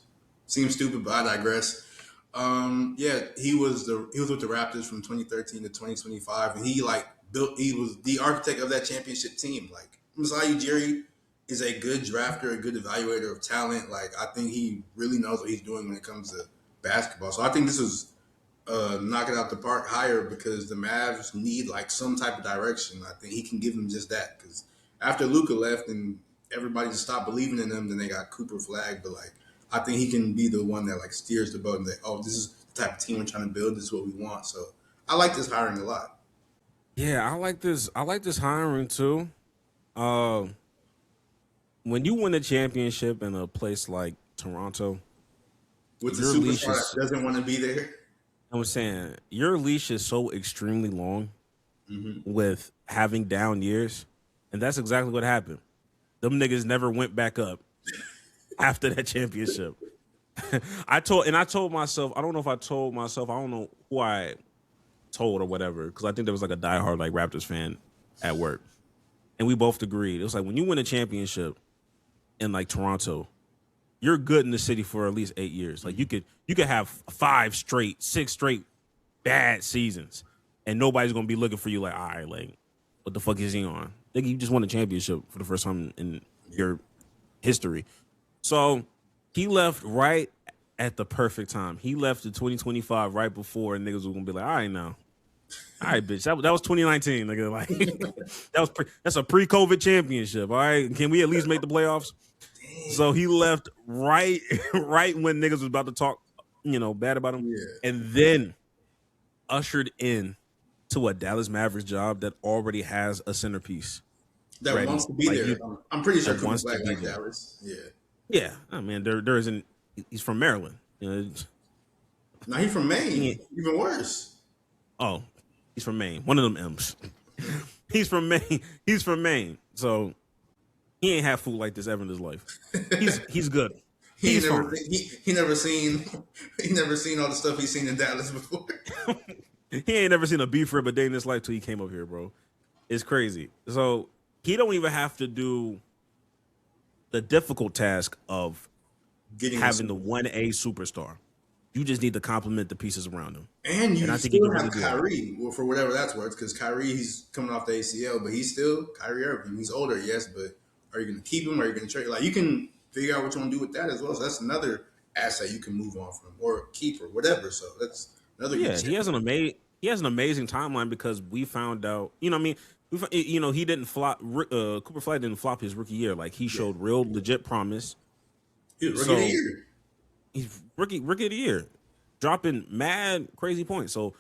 seems stupid, but I digress. He was with the Raptors from 2013 to 2025, and he was the architect of that championship team. Like, Masai Ujiri is a good drafter, a good evaluator of talent. Like, I think he really knows what he's doing when it comes to basketball. So I think this was knock it out the park hire because the Mavs need like some type of direction. I think he can give them just that because after Luka left and everybody just stopped believing in him, then they got Cooper flagged. But like, I think he can be the one that like steers the boat and like, this is the type of team we're trying to build. This is what we want. So I like this hiring a lot. Yeah, I like this hiring too. When you win a championship in a place like Toronto, with the superstar that doesn't want to be there, I'm saying your leash is so extremely long with having down years, and that's exactly what happened. Them niggas never went back up after that championship. I told myself, I don't know if I told myself, I don't know who I told or whatever, because I think there was like a diehard like Raptors fan at work, and we both agreed. It was like when you win a championship in like Toronto, you're good in the city for at least 8 years. Like you could have 5 straight, 6 straight bad seasons, and nobody's gonna be looking for you like, all right, like what the fuck is he on? Nigga, you just won a championship for the first time in your history. So he left right at the perfect time. He left in 2025 right before niggas were gonna be like, all right now. All right, bitch. That was 2019. Nigga. Like that's a pre-COVID championship. All right. Can we at least make the playoffs? Damn. So he left right when niggas was about to talk, bad about him. Yeah. And then ushered in to a Dallas Mavericks job that already has a centerpiece. That ready. Wants to be there. I'm pretty sure wants to be there. Dallas. Yeah. Yeah. I mean, there isn't. He's from Maryland. No, he's from Maine. Even worse. Oh, he's from Maine. One of them M's. He's from Maine. So he ain't had food like this ever in his life. He's good. He never seen all the stuff he's seen in Dallas before. He ain't never seen a beef rib a day in his life till he came up here, bro. It's crazy. So he don't even have to do the difficult task of having the 1A superstar. You just need to complement the pieces around him. And I think still have Kyrie, well, for whatever that's worth, because Kyrie, he's coming off the ACL, but he's still Kyrie Irving. He's older, yes, but are you going to keep him? Are you going to trade? Like, you can figure out what you want to do with that as well. So that's another asset you can move on from or keep or whatever. So that's another. Yeah, he has an amazing timeline because we found out. You know what I mean? He didn't flop. Cooper Flag didn't flop his rookie year. Like he showed real legit promise. He was rookie of the year. He's rookie of the year, dropping mad crazy points. So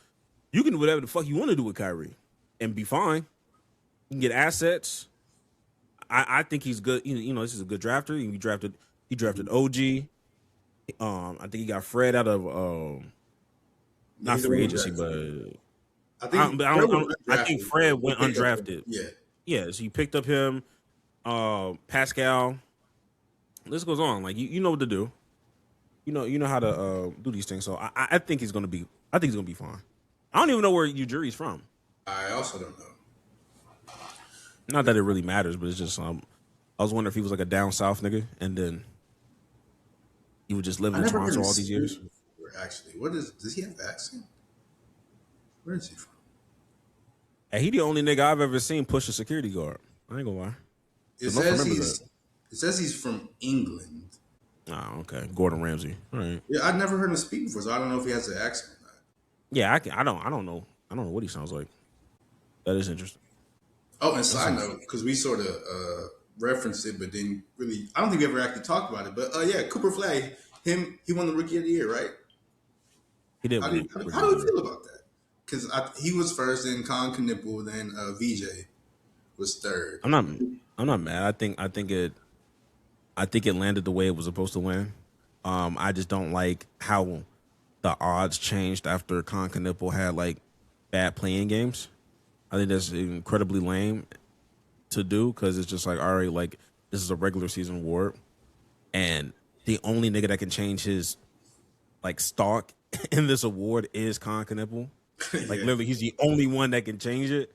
you can do whatever the fuck you want to do with Kyrie and be fine. You can get assets. I think he's good. This is a good drafter. He drafted OG. I think he got Fred out of not free agency, but I think Fred went undrafted. Yeah. So you picked up him, Pascal. This goes on. Like you know what to do. You know how to do these things. So I think he's gonna be. I think he's gonna be fine. I don't even know where Ujiri's from. I also don't know. Not that it really matters, but it's just I was wondering if he was like a down south nigga, and then he would just live in Toronto all these years. Actually, does he have an accent? Where is he from? Hey, he the only nigga I've ever seen push a security guard. I ain't gonna lie. It says he's from England. Oh, okay. Gordan Ramsay. All right. Yeah, I'd never heard him speak before, so I don't know if he has an accent or not. Yeah, I don't know. I don't know what he sounds like. That is interesting. Oh, and side note, because we sort of referenced it, but then really, I don't think we ever actually talked about it. But yeah, Cooper Flag, he won the Rookie of the Year, right? He did. How do you feel about that? Because he was first, then Con Knipple, then VJ was third. I'm not mad. I think it landed the way it was supposed to land. I just don't like how the odds changed after Con Knipple had like bad playing games. I think that's incredibly lame to do because it's just like, all right, like this is a regular season award, and the only nigga that can change his like stock in this award is Con Knipple. Like literally, he's the only one that can change it.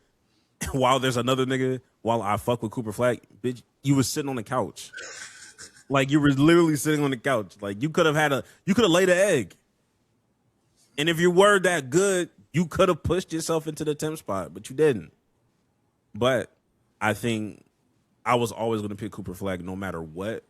While there's another nigga, while I fuck with Cooper Flag, bitch, you was sitting on the couch. Like you were literally sitting on the couch. Like you could have laid an egg. And if you were that good, you could have pushed yourself into the 10th spot, but you didn't. But I think I was always going to pick Cooper Flag no matter what.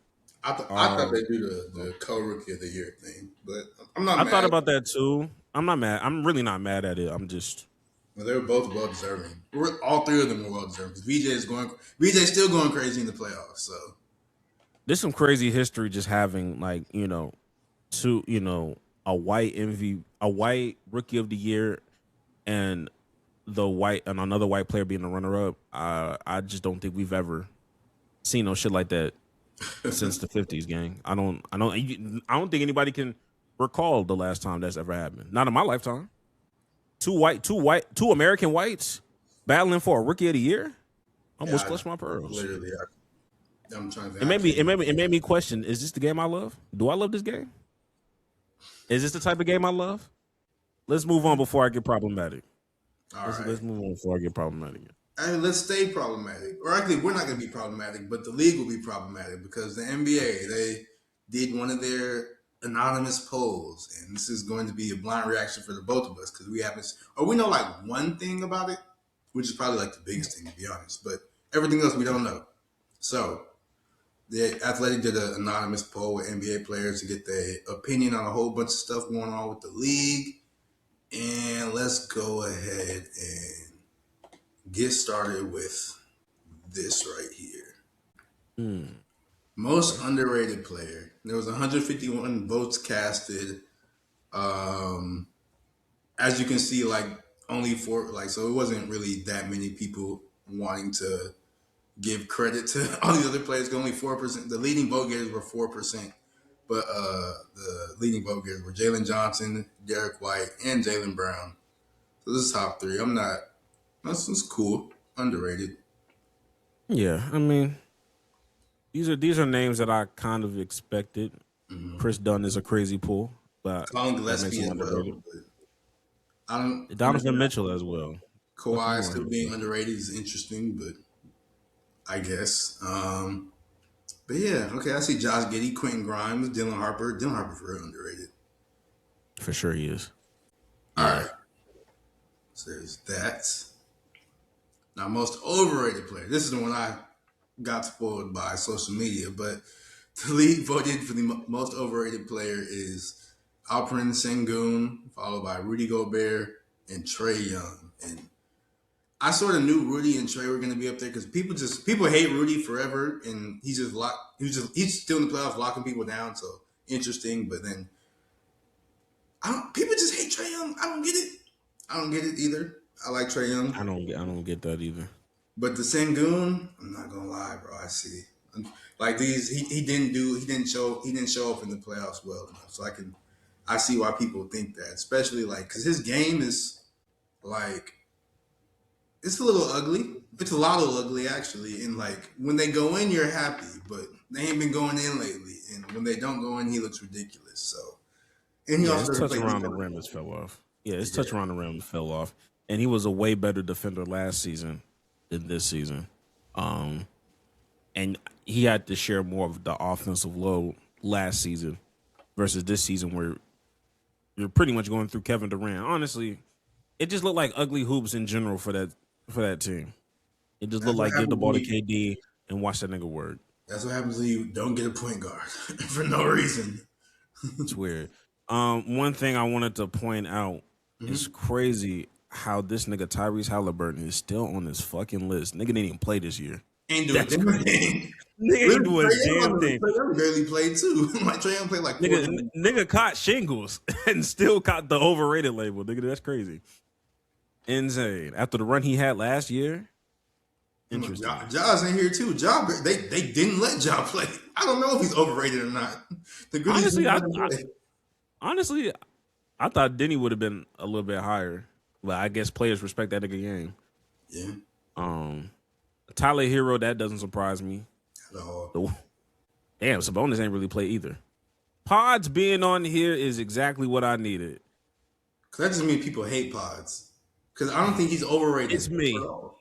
I thought they'd do the co-rookie of the year thing, but I'm not mad. I thought about that too. I'm not mad. I'm really not mad at it. I'm just... Well, they were both well-deserving. All three of them were well-deserving because VJ's still going crazy in the playoffs, so... There's some crazy history just having, like, a white rookie of the year and another white player being the runner-up. I just don't think we've ever seen no shit like that since the 50s, gang. I don't think anybody can recall the last time that's ever happened. Not in my lifetime. Two American whites battling for a rookie of the year. I almost clutched my pearls. Literally, I'm trying to. It made me question: is this the game I love? Do I love this game? Is this the type of game I love? Let's move on before I get problematic. Let's move on before I get problematic again. Let's stay problematic. Or actually, we're not going to be problematic, but the league will be problematic because the NBA, they did one of their anonymous polls, and this is going to be a blind reaction for the both of us because we haven't, or we know like one thing about it, which is probably like the biggest thing to be honest, but everything else we don't know. So the Athletic did an anonymous poll with NBA players to get their opinion on a whole bunch of stuff going on with the league, and let's go ahead and get started with this right here. Most underrated player. There was 151 votes casted. As you can see, like only four, like so it wasn't really that many people wanting to give credit to all the other players. Only 4%. The leading vote getters were 4%, but the leading vote getters were Jalen Johnson, Derek White, and Jaylen Brown. So this is top three. I'm not. That's cool. Underrated. Yeah, I mean, these are names that I kind of expected. Chris Dunn is a crazy pull, but Colin Gillespie as well. I don't. Donovan Mitchell as well. Kawhi still being underrated is interesting, but I guess. But yeah, okay. I see Josh Giddey, Quentin Grimes, Dylan Harper. Dylan Harper's real underrated. For sure, he is. All right. So there's that. Now, most overrated player. This is the one I got spoiled by social media, but the league voted for the most overrated player is Alperen Sengun, followed by Rudy Gobert and Trae Young. And I sort of knew Rudy and Trae were going to be up there because people hate Rudy forever, and he's still in the playoffs locking people down. So interesting, but then people just hate Trae Young. I don't get it either. I like Trae Young. I don't get that either. But the Sengun, I'm not gonna lie, bro. I see. Like these, he didn't show up in the playoffs well enough. So I see why people think that, especially like because his game is like it's a little ugly. It's a lot of ugly actually. And like when they go in, you're happy, but they ain't been going in lately. And when they don't go in, he looks ridiculous. So and he also his touch around the rim has fell off. Yeah, his touch around the rim fell off, and he was a way better defender last season than this season. And he had to share more of the offensive load last season versus this season where you're pretty much going through Kevin Durant. Honestly, it just looked like ugly hoops in general for that team. It just looked like give the ball to KD and watch that nigga work. That's what happens when you don't get a point guard for no reason. It's weird. One thing I wanted to point out is crazy how this nigga Tyrese Halliburton is still on this fucking list. Nigga didn't even play this year. Ain't doing anything. Nigga ain't doing a damn thing. Trae Young barely played too. Like Trae Young played like nigga caught shingles and still caught the overrated label. Nigga, that's crazy. Insane. After the run he had last year. Interesting. Ja's in here too. Ja, they didn't let Ja play. I don't know if he's overrated or not. Honestly, I thought Denny would have been a little bit higher. But I guess players respect that nigga game. Yeah. Tyler Hero, that doesn't surprise me. At all. Damn, Sabonis ain't really play either. Pods being on here is exactly what I needed. Cause that just means people hate Pods. Cause I don't think he's overrated. It's me.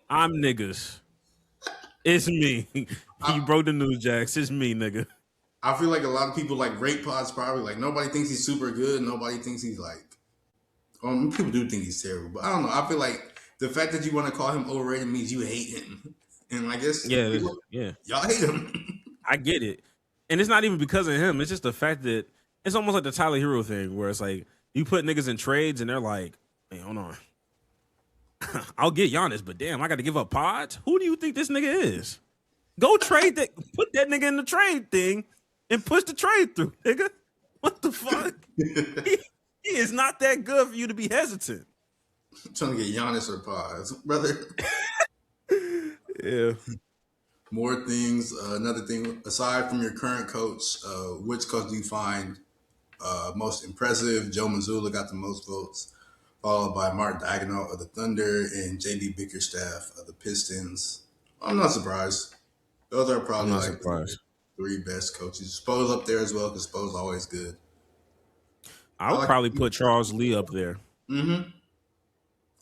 I'm niggas. It's me. You broke the news, Jax. It's me, nigga. I feel like a lot of people like rate Pods probably. Like nobody thinks he's super good. Nobody thinks he's like. People do think he's terrible, but I don't know. I feel like the fact that you want to call him overrated means you hate him, and I guess y'all hate him. I get it, and it's not even because of him. It's just the fact that it's almost like the Tyler Hero thing, where it's like you put niggas in trades, and they're like, "Hey, hold on, I'll get Giannis, but damn, I got to give up Pods. Who do you think this nigga is? Go trade that. Put that nigga in the trade thing, and push the trade through, nigga. What the fuck?" He is not that good for you to be hesitant. I'm trying to get Giannis or Pods, brother. Yeah. More things. Another thing, aside from your current coach, which coach do you find most impressive? Joe Mazzulla got the most votes, followed by Mark Daigneault of the Thunder and JB Bickerstaff of the Pistons. I'm not surprised. Those are probably like the three best coaches. Spo's up there as well because Spo's always good. I would probably put Charles Lee up there. Mm-hmm.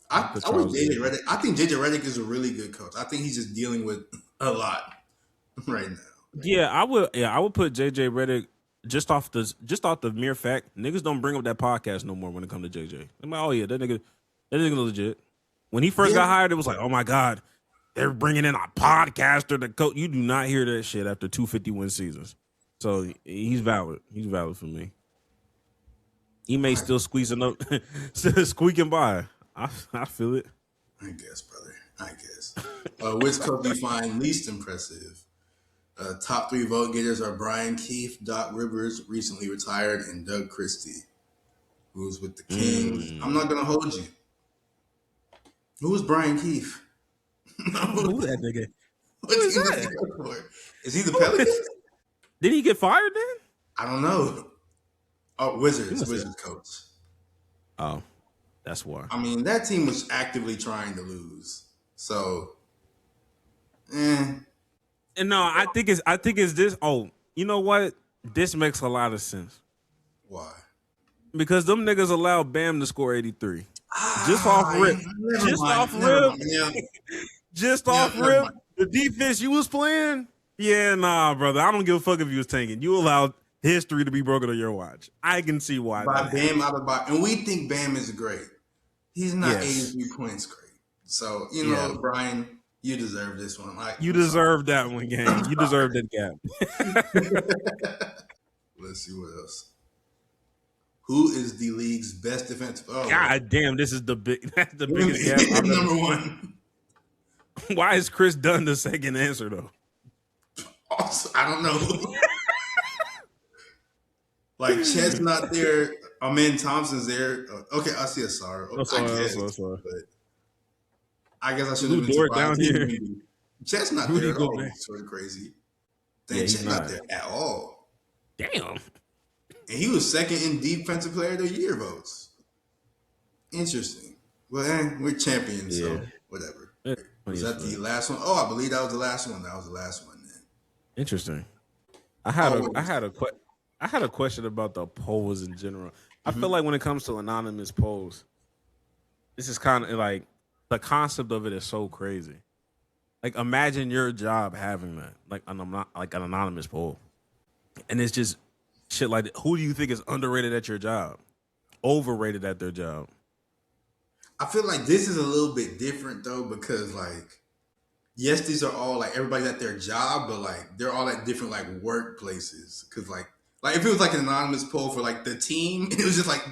I was JJ Redick. I think JJ Redick is a really good coach. I think he's just dealing with a lot right now. Yeah, I would. Yeah, I would put JJ Redick just off the mere fact niggas don't bring up that podcast no more when it comes to JJ. I'm like, oh yeah, that nigga legit. When he first got hired, it was like, oh my god, they're bringing in a podcaster to coach. You do not hear that shit after 250 seasons. So he's valid. He's valid for me. He may still squeezing up, squeaking by. I feel it. I guess, brother. I guess. Which coach do you find least impressive? Top 3 vote getters are Brian Keefe, Doc Rivers, recently retired, and Doug Christie, who's with the Kings. I'm not going to hold you. Who's Brian Keefe? Who that nigga? What team does he go for? Is he the Pelicans? Did he get fired then? I don't know. Oh, Wizards coach. Oh, that's why. I mean, that team was actively trying to lose. So, And no, I think it's this. Oh, you know what? This makes a lot of sense. Why? Because them niggas allowed Bam to score 83. Just off rip. Just off rip. The defense you was playing? Yeah, nah, brother. I don't give a fuck if you was tanking. You allowed history to be broken on your watch. I can see why. By Bam out of box. And we think Bam is great. He's not 83 points great. So, Brian, you deserve this one. You deserve that one, gang. You deserve that gap. Let's see what else. Who is the league's best defensive? Oh, God damn, this is that's the biggest gap. Number one. Why is Chris Dunn the second answer though? Also, I don't know. Like Chet's not there. Amen Thompson's there. Okay, I see a sorry. I guess I should have been surprised. Down here. Chet's not there at all. It's sort of crazy. Chet's not there at all. Damn. And he was second in Defensive Player of the Year votes. Interesting. Well, we're champions, so whatever. Was that the last one? Oh, I believe that was the last one. That was the last one then. Interesting. I had a question about the polls in general. I feel like when it comes to anonymous polls, this is kind of like the concept of it is so crazy. Like imagine your job having that, like an anonymous poll, and it's just shit like that. Who do you think is underrated at your job, overrated at their job? I feel like this is a little bit different though because like, yes, these are all like everybody's at their job, but like they're all at different like workplaces. Because like if it was like an anonymous poll for like the team, and it was just like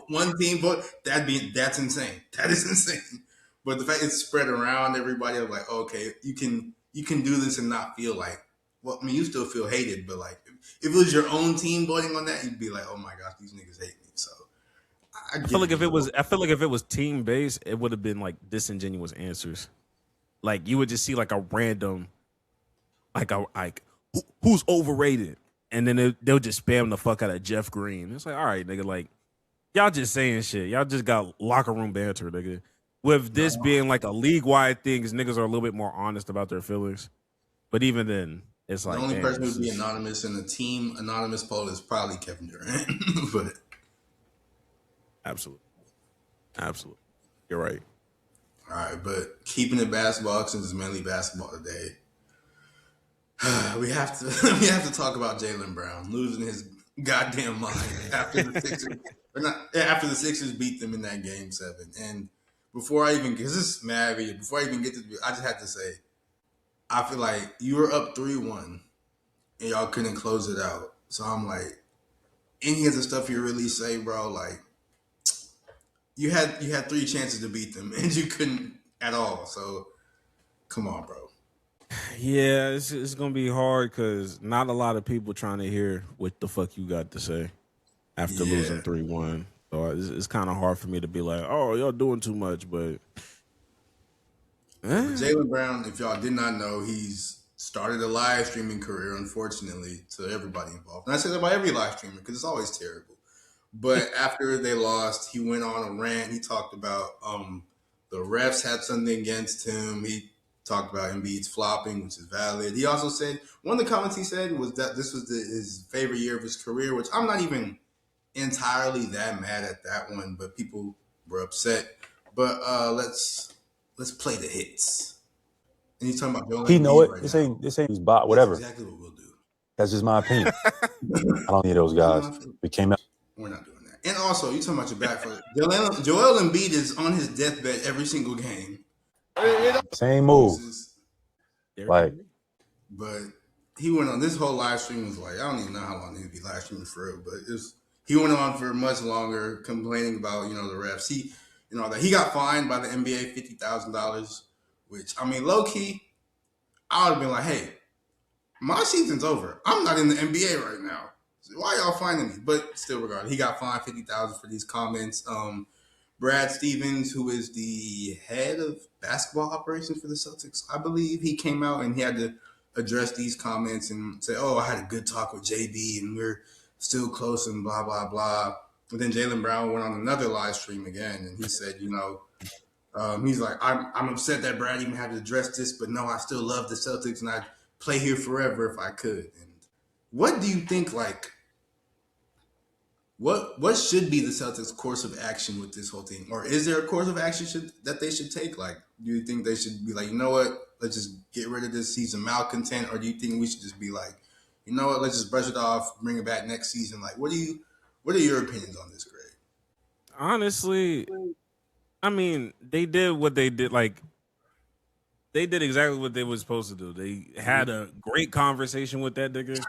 one team vote, that's insane. That is insane. But the fact it's spread around everybody, I'm like, okay, you can do this and not feel like, well, I mean, you still feel hated, but like if it was your own team voting on that, you'd be like, oh my gosh, these niggas hate me. So I feel like if it was team based, it would have been like disingenuous answers. Like you would just see like a random, who's overrated, and then they'll just spam the fuck out of Jeff Green. It's like, all right, nigga, like y'all just saying shit. Y'all just got locker room banter, nigga. With this being like a league wide thing, niggas are a little bit more honest about their feelings. But even then, it's like the only person who would be anonymous in the team anonymous poll is probably Kevin Durant. But absolutely, you're right. All right, but keeping it basketball since it's mainly basketball today, we have to talk about Jaylen Brown losing his goddamn mind after the Sixers beat them in that game 7. And before I even get to this, I just had to say, I feel like you were up 3-1 and y'all couldn't close it out. So I'm like, any of the stuff you really say, bro, like you had 3 chances to beat them and you couldn't at all. So come on, bro. Yeah, it's gonna be hard because not a lot of people trying to hear what the fuck you got to say after losing 3-1. So it's kind of hard for me to be like, oh, y'all doing too much, but Jaylen Brown, if y'all did not know, he's started a live streaming career, unfortunately, to everybody involved. And I say that about every live streamer because it's always terrible. But after they lost, he went on a rant. He talked about the refs had something against him. He talked about Embiid's flopping, which is valid. He also said, one of the comments he said was that this was his favorite year of his career, which I'm not even entirely that mad at that one, but people were upset. But let's play the hits. And he's talking about Joel He know Embiid it. right this now. ain't his bot, whatever. That's exactly what we'll do. That's just my opinion. I don't need those guys. We came out. We're not doing that. And also, you talking about your back foot. Joel Embiid is on his deathbed every single game. Same move. Like, but he went on this whole live stream was like, I don't even know how long he'd be live streaming for real, but he went on for much longer complaining about, the refs. That he got fined by the NBA $50,000, which, I mean, low key, I would have been like, hey, my season's over. I'm not in the NBA right now. So why y'all finding me? But still, regardless, he got fined $50,000 for these comments. Brad Stevens, who is the head of basketball operations for the Celtics, I believe, he came out and he had to address these comments and say, oh, I had a good talk with JB and we're still close and blah, blah, blah. And then Jaylen Brown went on another live stream again and he said, he's like, I'm upset that Brad even had to address this, but no, I still love the Celtics and I'd play here forever if I could. And what do you think, like, what should be the Celtics' course of action with this whole thing? Or is there a course of action that they should take? Like, do you think they should be like, you know what, let's just get rid of this season malcontent? Or do you think we should just be like, you know what, let's just brush it off, bring it back next season? Like, what are your opinions on this, Greg? Honestly, I mean, they did what they did. Like, they did exactly what they were supposed to do. They had a great conversation with that nigga,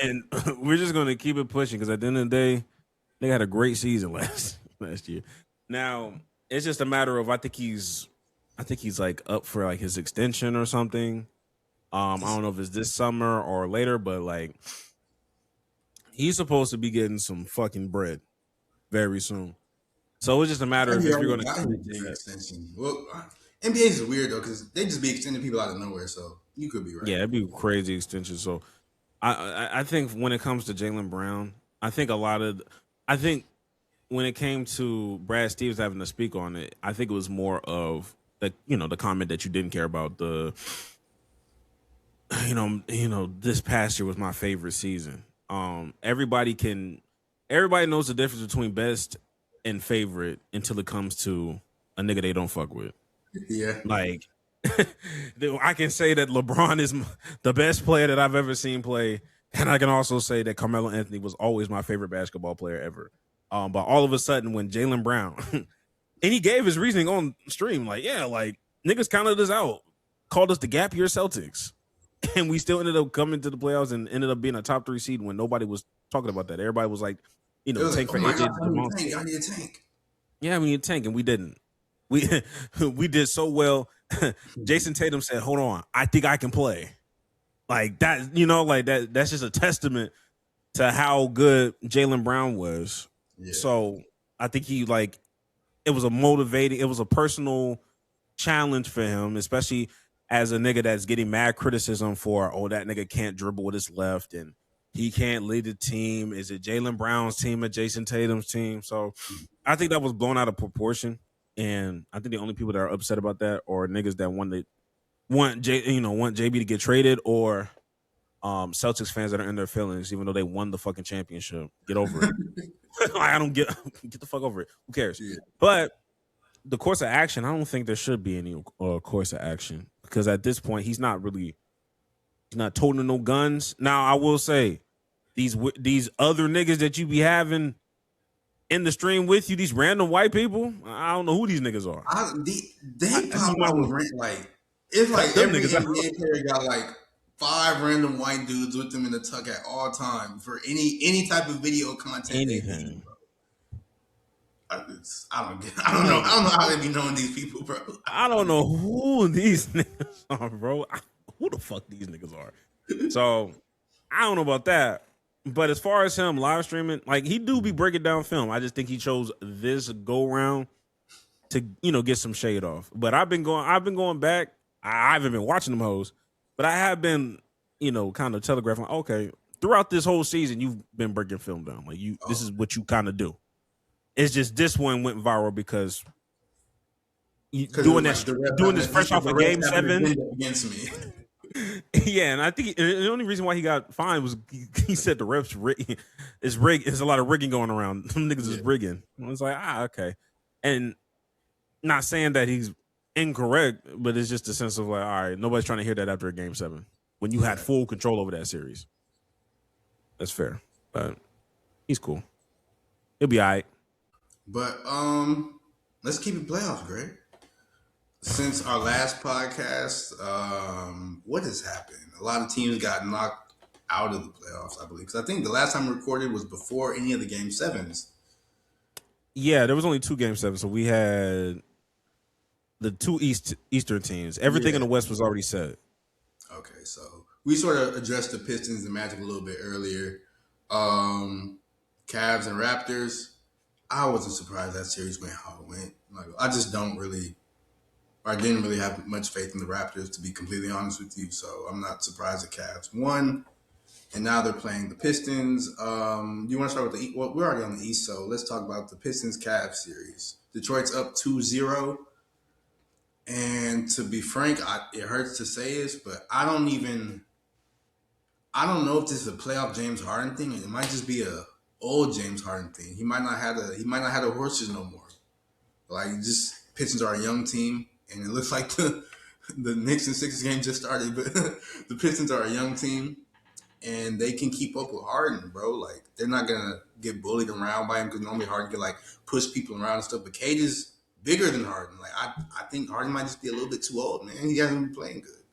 and we're just going to keep it pushing because at the end of the day, they had a great season last year. Now it's just a matter of I think he's like up for like his extension or something. I don't know if it's this summer or later, but like he's supposed to be getting some fucking bread very soon. So it's just a matter of if you're going to extension. Well, NBA is weird though because they just be extending people out of nowhere. So you could be right. Yeah, it'd be crazy extension. So I think when it comes to Jaylen Brown, I think when it came to Brad Stevens having to speak on it, I think it was more of the comment that you didn't care about this past year was my favorite season. Everybody knows the difference between best and favorite until it comes to a nigga they don't fuck with. Yeah. Like, I can say that LeBron is the best player that I've ever seen play. And I can also say that Carmelo Anthony was always my favorite basketball player ever. But all of a sudden, when Jaylen Brown, and he gave his reasoning on stream, like, yeah, like, niggas counted us out, called us the gap year Celtics. And we still ended up coming to the playoffs and ended up being a top 3 seed when nobody was talking about that. Everybody was like, tank for AJ. I need a tank. Yeah, we need a tank, and we didn't. We did so well. Jason Tatum said, "Hold on, I think I can play." Like that, like that. That's just a testament to how good Jaylen Brown was. Yeah. So I think it was a personal challenge for him, especially as a nigga that's getting mad criticism for, that nigga can't dribble with his left and he can't lead the team. Is it Jaylen Brown's team or Jason Tatum's team? So I think that was blown out of proportion. And I think the only people that are upset about that are niggas that want JB to get traded or Celtics fans that are in their feelings, even though they won the fucking championship. Get over it. I don't get the fuck over it. Who cares? Yeah. But the course of action, I don't think there should be any course of action because at this point he's not toting no guns. Now I will say these other niggas that you be having in the stream with you, these random white people, I don't know who these niggas are. They pop out with it's like every NBA player got like 5 random white dudes with them in the tuck at all time for any type of video content. Anything. I don't know how they be knowing these people, bro. I don't know who these niggas are, bro. Who the fuck these niggas are? So I don't know about that. But as far as him live streaming, like he do be breaking down film. I just think he chose this go round to get some shade off. But I've been going back. I haven't been watching them hoes, but I have been kind of telegraphing. Okay, throughout this whole season, you've been breaking film down. Like this is what you kind of do. It's just this one went viral because doing this fresh off of Game 7 against me. Yeah, and I think the only reason why he got fined was he said the refs is rigged. There's a lot of rigging going around. Some niggas is rigging. I was like, okay. And Not saying that he's incorrect, but it's just a sense of like, all right, nobody's trying to hear that after a game 7 when you had full control over that series. That's fair, but he's cool. He'll be all right. But let's keep it playoffs, Greg. Since our last podcast, what has happened? A lot of teams got knocked out of the playoffs, I believe. Because I think the last time we recorded was before any of the game 7s. Yeah, there was only 2 game 7s, so we had the 2 Eastern teams. Everything in the West was already set. Okay, so we sort of addressed the Pistons and Magic a little bit earlier. Cavs and Raptors. I wasn't surprised that series went how it went. Like, I just didn't really have much faith in the Raptors, to be completely honest with you. So I'm not surprised the Cavs won. And now they're playing the Pistons. You want to start with the East? Well, we're already on the East, so let's talk about the Pistons-Cavs series. Detroit's up 2-0. And to be frank, it hurts to say this, but I don't know if this is a playoff James Harden thing. It might just be a old James Harden thing. He might not have the horses no more. Like, just Pistons are a young team, and it looks like the Knicks and Sixers game just started, but the Pistons are a young team, and they can keep up with Harden, bro. Like, they're not gonna get bullied around by him because normally Harden can like push people around and stuff. But Cade is bigger than Harden. Like, I think Harden might just be a little bit too old, man. He hasn't been playing good.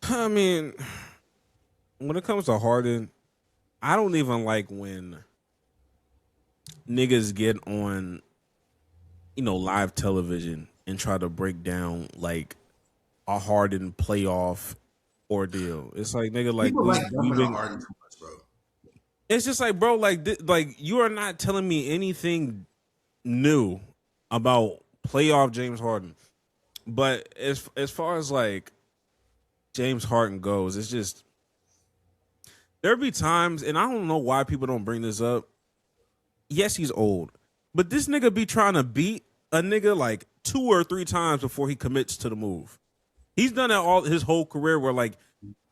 I mean, when it comes to Harden, I don't even like when niggas get on, live television and try to break down like a Harden playoff ordeal. It's like, nigga, like we've been Harden too much, bro. It's just like, bro, like you are not telling me anything new about playoff James Harden. But as far as like James Harden goes, it's just there'll be times, and I don't know why people don't bring this up. Yes, he's old, but this nigga be trying to beat a nigga like 2 or 3 times before he commits to the move. He's done that all his whole career where like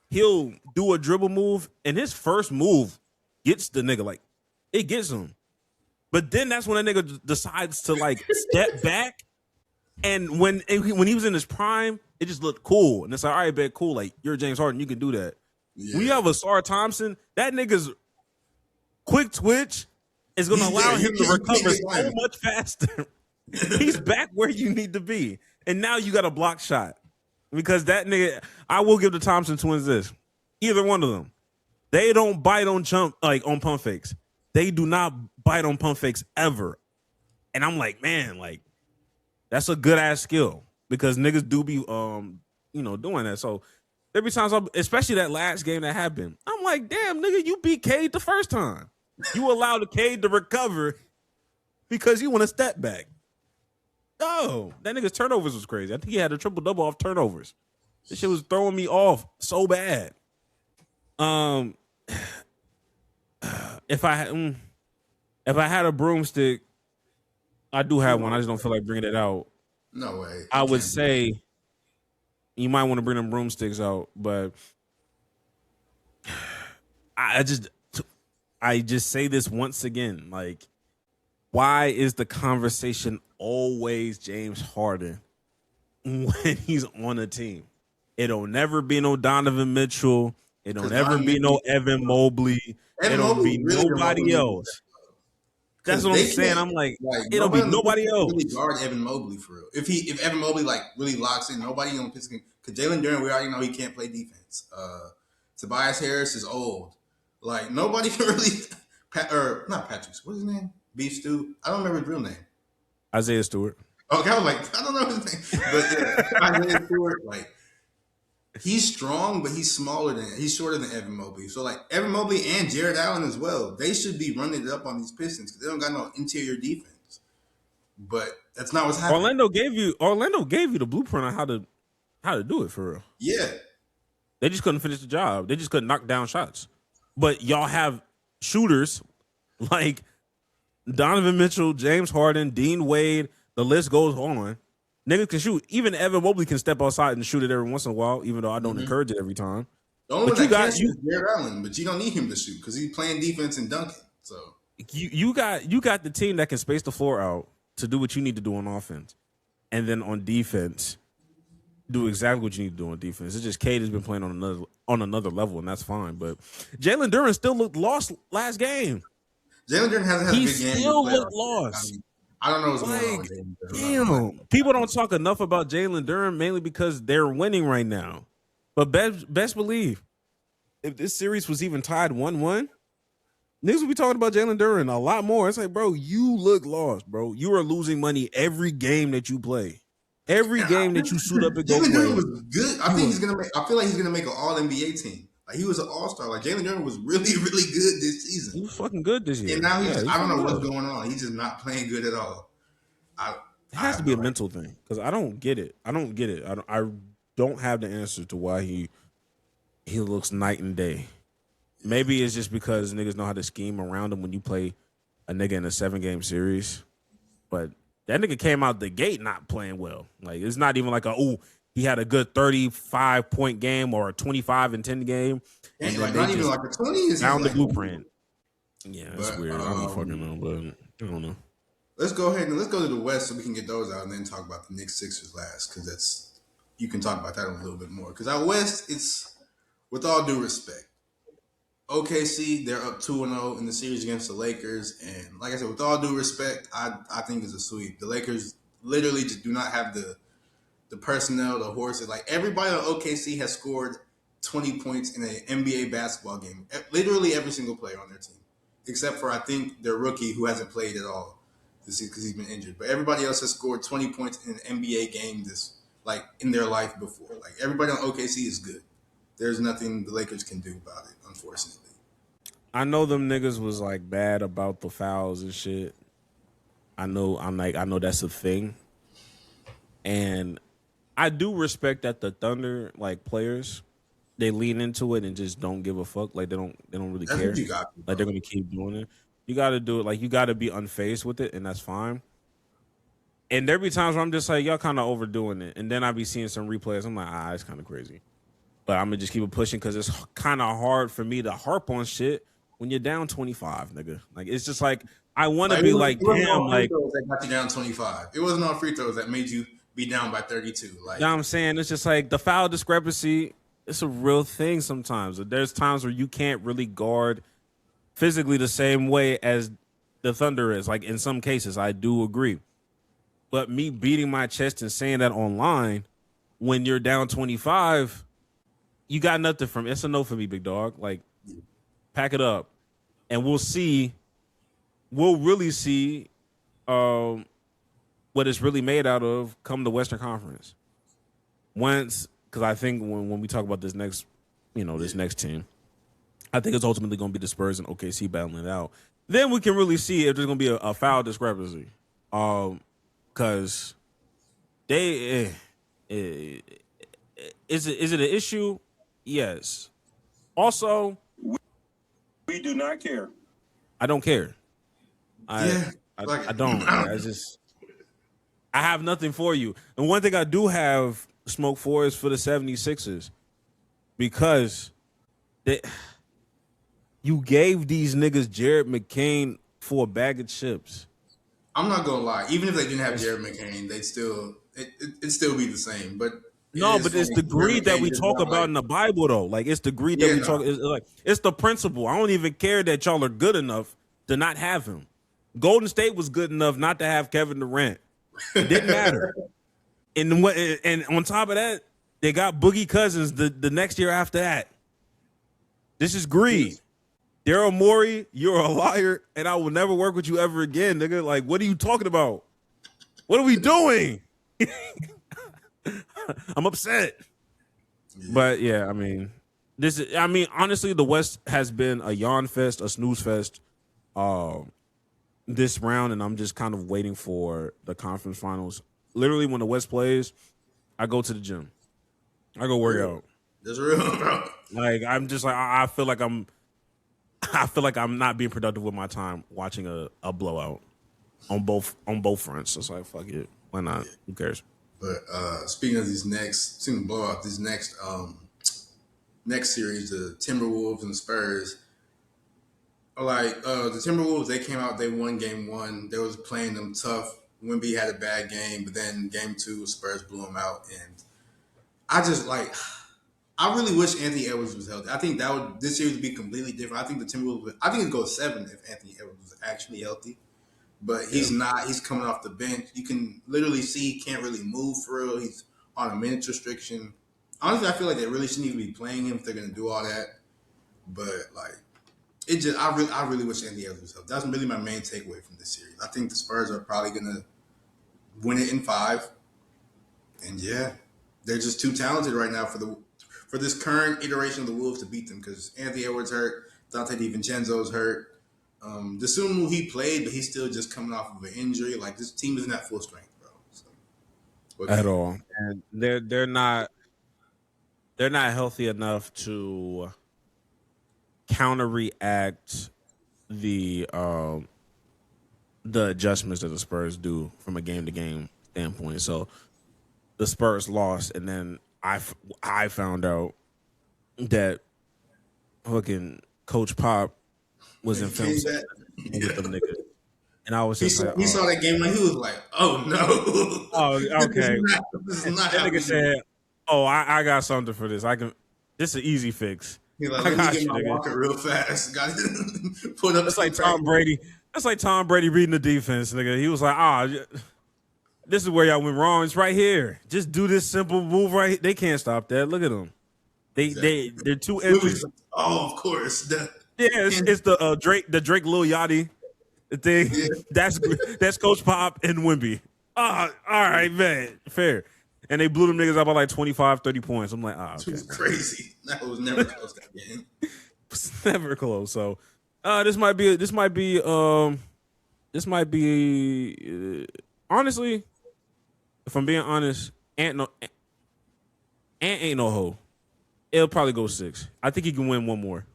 he'll do a dribble move and his first move gets the nigga, like it gets him. But then that's when that nigga decides to like step back. And when he was in his prime, it just looked cool. And it's like, all right, bet, cool. Like, you're James Harden, you can do that. Yeah. We have a Sar Thompson. That nigga's quick twitch is going to allow him to recover so much faster. He's back where you need to be. And now you got a block shot. Because that nigga, I will give the Thompson twins this. Either one of them. They don't bite on on pump fakes. They do not bite on pump fakes ever. And I'm like, man, like, that's a good ass skill because niggas do be, doing that. So there be times, especially that last game that happened, I'm like, damn, nigga, you beat Cade the first time. You allowed the Cade to recover because you want to step back. Oh, that nigga's turnovers was crazy. I think he had a triple double off turnovers. This shit was throwing me off so bad. If I had a broomstick, I do have one. I just don't feel like bringing it out. No way. I would say you might want to bring them broomsticks out, but I just say this once again. Like, why is the conversation always James Harden when he's on a team? It'll never be no Donovan Mitchell. It'll never be no Evan Mobley. It'll be nobody else. That's what I'm saying. I'm like it'll be nobody else. Really guard Evan Mobley for real. If Evan Mobley like really locks in, nobody on Pistons. Because Jalen Duren, we already know he can't play defense. Tobias Harris is old. Like nobody can really. Not Patrick. What's his name? Beef Stew. I don't remember his real name. Isaiah Stewart. Okay, I was like, I don't know his name, but yeah, Isaiah Stewart. Like he's strong, but he's shorter than Evan Mobley. So like Evan Mobley and Jared Allen as well, they should be running it up on these Pistons because they don't got no interior defense. But that's not what's happening. Orlando gave you the blueprint on how to do it for real. Yeah. They just couldn't finish the job. They just couldn't knock down shots. But y'all have shooters like Donovan Mitchell, James Harden, Dean Wade, the list goes on. Niggas can shoot. Even Evan Mobley can step outside and shoot it every once in a while, even though I don't encourage it every time. The only one that can shoot is Jared Allen, but you don't need him to shoot because he's playing defense and dunking. So you got the team that can space the floor out to do what you need to do on offense. and then on defense, do exactly what you need to do on defense. It's just Cade has been playing on another level, and that's fine. But Jalen Duren still looked lost last game. Jalen Duren hasn't had a good game. He still looked lost. I don't know what's going on with Jalen Duren. Damn. People don't talk enough about Jalen Duren mainly because they're winning right now. But best believe, if this series was even tied 1-1, niggas would be talking about Jalen Duren a lot more. It's like, bro, you look lost, bro. You are losing money every game that you play. Every game that you suit up and go play. Jalen Duren was good. I feel like he's gonna make an All NBA team. Like he was an All Star. Like Jalen Duren was really, really good this season. He was fucking good this year. And now I don't know what's going on. He's just not playing good at all. It has to be a mental thing because I don't get it. I don't have the answer to why he looks night and day. Maybe it's just because niggas know how to scheme around him when you play a nigga in a 7-game series. But that nigga came out the gate not playing well. Like it's not even like he had a good 35-point game or a 25-10 game. And like not even like a 20. Down the blueprint. Yeah, it's weird. I don't fucking know, but I don't know. Let's go ahead and let's go to the West so we can get those out and then talk about the Knicks Sixers last because you can talk about that a little bit more. Because out West, it's with all due respect. OKC, they're up 2-0 in the series against the Lakers. And like I said, with all due respect, I think it's a sweep. The Lakers literally just do not have the personnel, the horses. Like everybody on OKC has scored 20 points in an NBA basketball game. Literally every single player on their team. Except for, I think, their rookie who hasn't played at all this season because he's been injured. But everybody else has scored 20 points in an NBA game in their life before. Like everybody on OKC is good. There's nothing the Lakers can do about it, unfortunately. I know them niggas was like bad about the fouls and shit. I know that's a thing. And I do respect that the Thunder, like players, they lean into it and just don't give a fuck. Like they don't really That's care. what you got, like they're gonna keep doing it. You gotta do it. Like you gotta be unfazed with it, and that's fine. And there be times where I'm just like, y'all kind of overdoing it. And then I be seeing some replays. I'm like, it's kind of crazy. But I'm gonna just keep it pushing because it's kind of hard for me to harp on shit when you're down 25, nigga. Like it's just like I want to be like, damn, like that got you down 25. It wasn't all free throws that made you be down by 32. Like, you know what I'm saying? It's just like the foul discrepancy. It's a real thing sometimes. There's times where you can't really guard physically the same way as the Thunder is. Like in some cases, I do agree. But me beating my chest and saying that online when you're down 25, you got nothing from it. It's a no for me, big dog. Like, pack it up. And we'll really see what it's really made out of come the Western Conference. Because I think when we talk about this next team, I think it's ultimately going to be the Spurs and OKC battling it out. Then we can really see if there's going to be a foul discrepancy. Because is it an issue? Yes. Also, We do not care. I don't care. I don't. I have nothing for you. And one thing I do have smoke for is for the 76ers. Because you gave these niggas Jared McCain for a bag of chips. I'm not gonna lie. Even if they didn't have Jared McCain, it'd still be the same. But it's the greed that we talk about in the Bible, though. Like it's the greed that we talk. It's the principle. I don't even care that y'all are good enough to not have him. Golden State was good enough not to have Kevin Durant. It didn't matter. And on top of that, they got Boogie Cousins the next year after that. This is greed. Daryl Morey, you're a liar, and I will never work with you ever again, nigga. Like, what are you talking about? What are we doing? I'm upset. Yeah. But yeah, I mean, honestly, the West has been a yawn fest, a snooze fest, this round, and I'm just kind of waiting for the conference finals. Literally, when the West plays, I go to the gym. I go work out. That's real, bro. Like I'm just like I feel like I'm not being productive with my time watching a blowout on both fronts. So it's like fuck it, why not? Who cares? But speaking of these next series, the Timberwolves and the Spurs. Like the Timberwolves, they came out, they won game one. They was playing them tough. Wemby had a bad game, but then game 2, Spurs blew him out, and I just like. I really wish Anthony Edwards was healthy. I think this series would be completely different. I think the Timberwolves. I think it'd go 7 if Anthony Edwards was actually healthy, but he's not. He's coming off the bench. You can literally see he can't really move for real. He's on a minutes restriction. Honestly, I feel like they really shouldn't even be playing him if they're going to do all that. But like, I really wish Anthony Edwards was healthy. That's really my main takeaway from this series. I think the Spurs are probably going to win it in 5, and yeah, they're just too talented right now for this current iteration of the Wolves to beat them because Anthony Edwards hurt, Dante DiVincenzo's hurt. Desumu, he played, but he's still just coming off of an injury. Like, this team isn't at full strength, bro. So, at all, and they're not healthy enough to counter-react the adjustments that the Spurs do from a game-to-game standpoint. So the Spurs lost, and then I found out that fucking Coach Pop was in film with them niggas. And I was just he saw that game and he was like, "Oh no!" Oh, okay. This is not that happening. nigga said, "Oh, I got something for this. This is an easy fix." He's like, "Let me get my walker real fast." Got put up. That's like Tom Brady. That's like Tom Brady reading the defense, nigga. He was like, this is where y'all went wrong. It's right here. Just do this simple move right here. They can't stop that. Look at them. They're too empty. Oh, of course. It's the Drake Lil Yachty thing. Yeah. That's Coach Pop and Wemby. All right, man. Fair. And they blew them niggas up by like 25, 30 points. I'm like, okay. It was crazy. That was never close, that game. It's never close. So this might be honestly, if I'm being honest, Ant ain't no hoe. It'll probably go 6. I think he can win one more.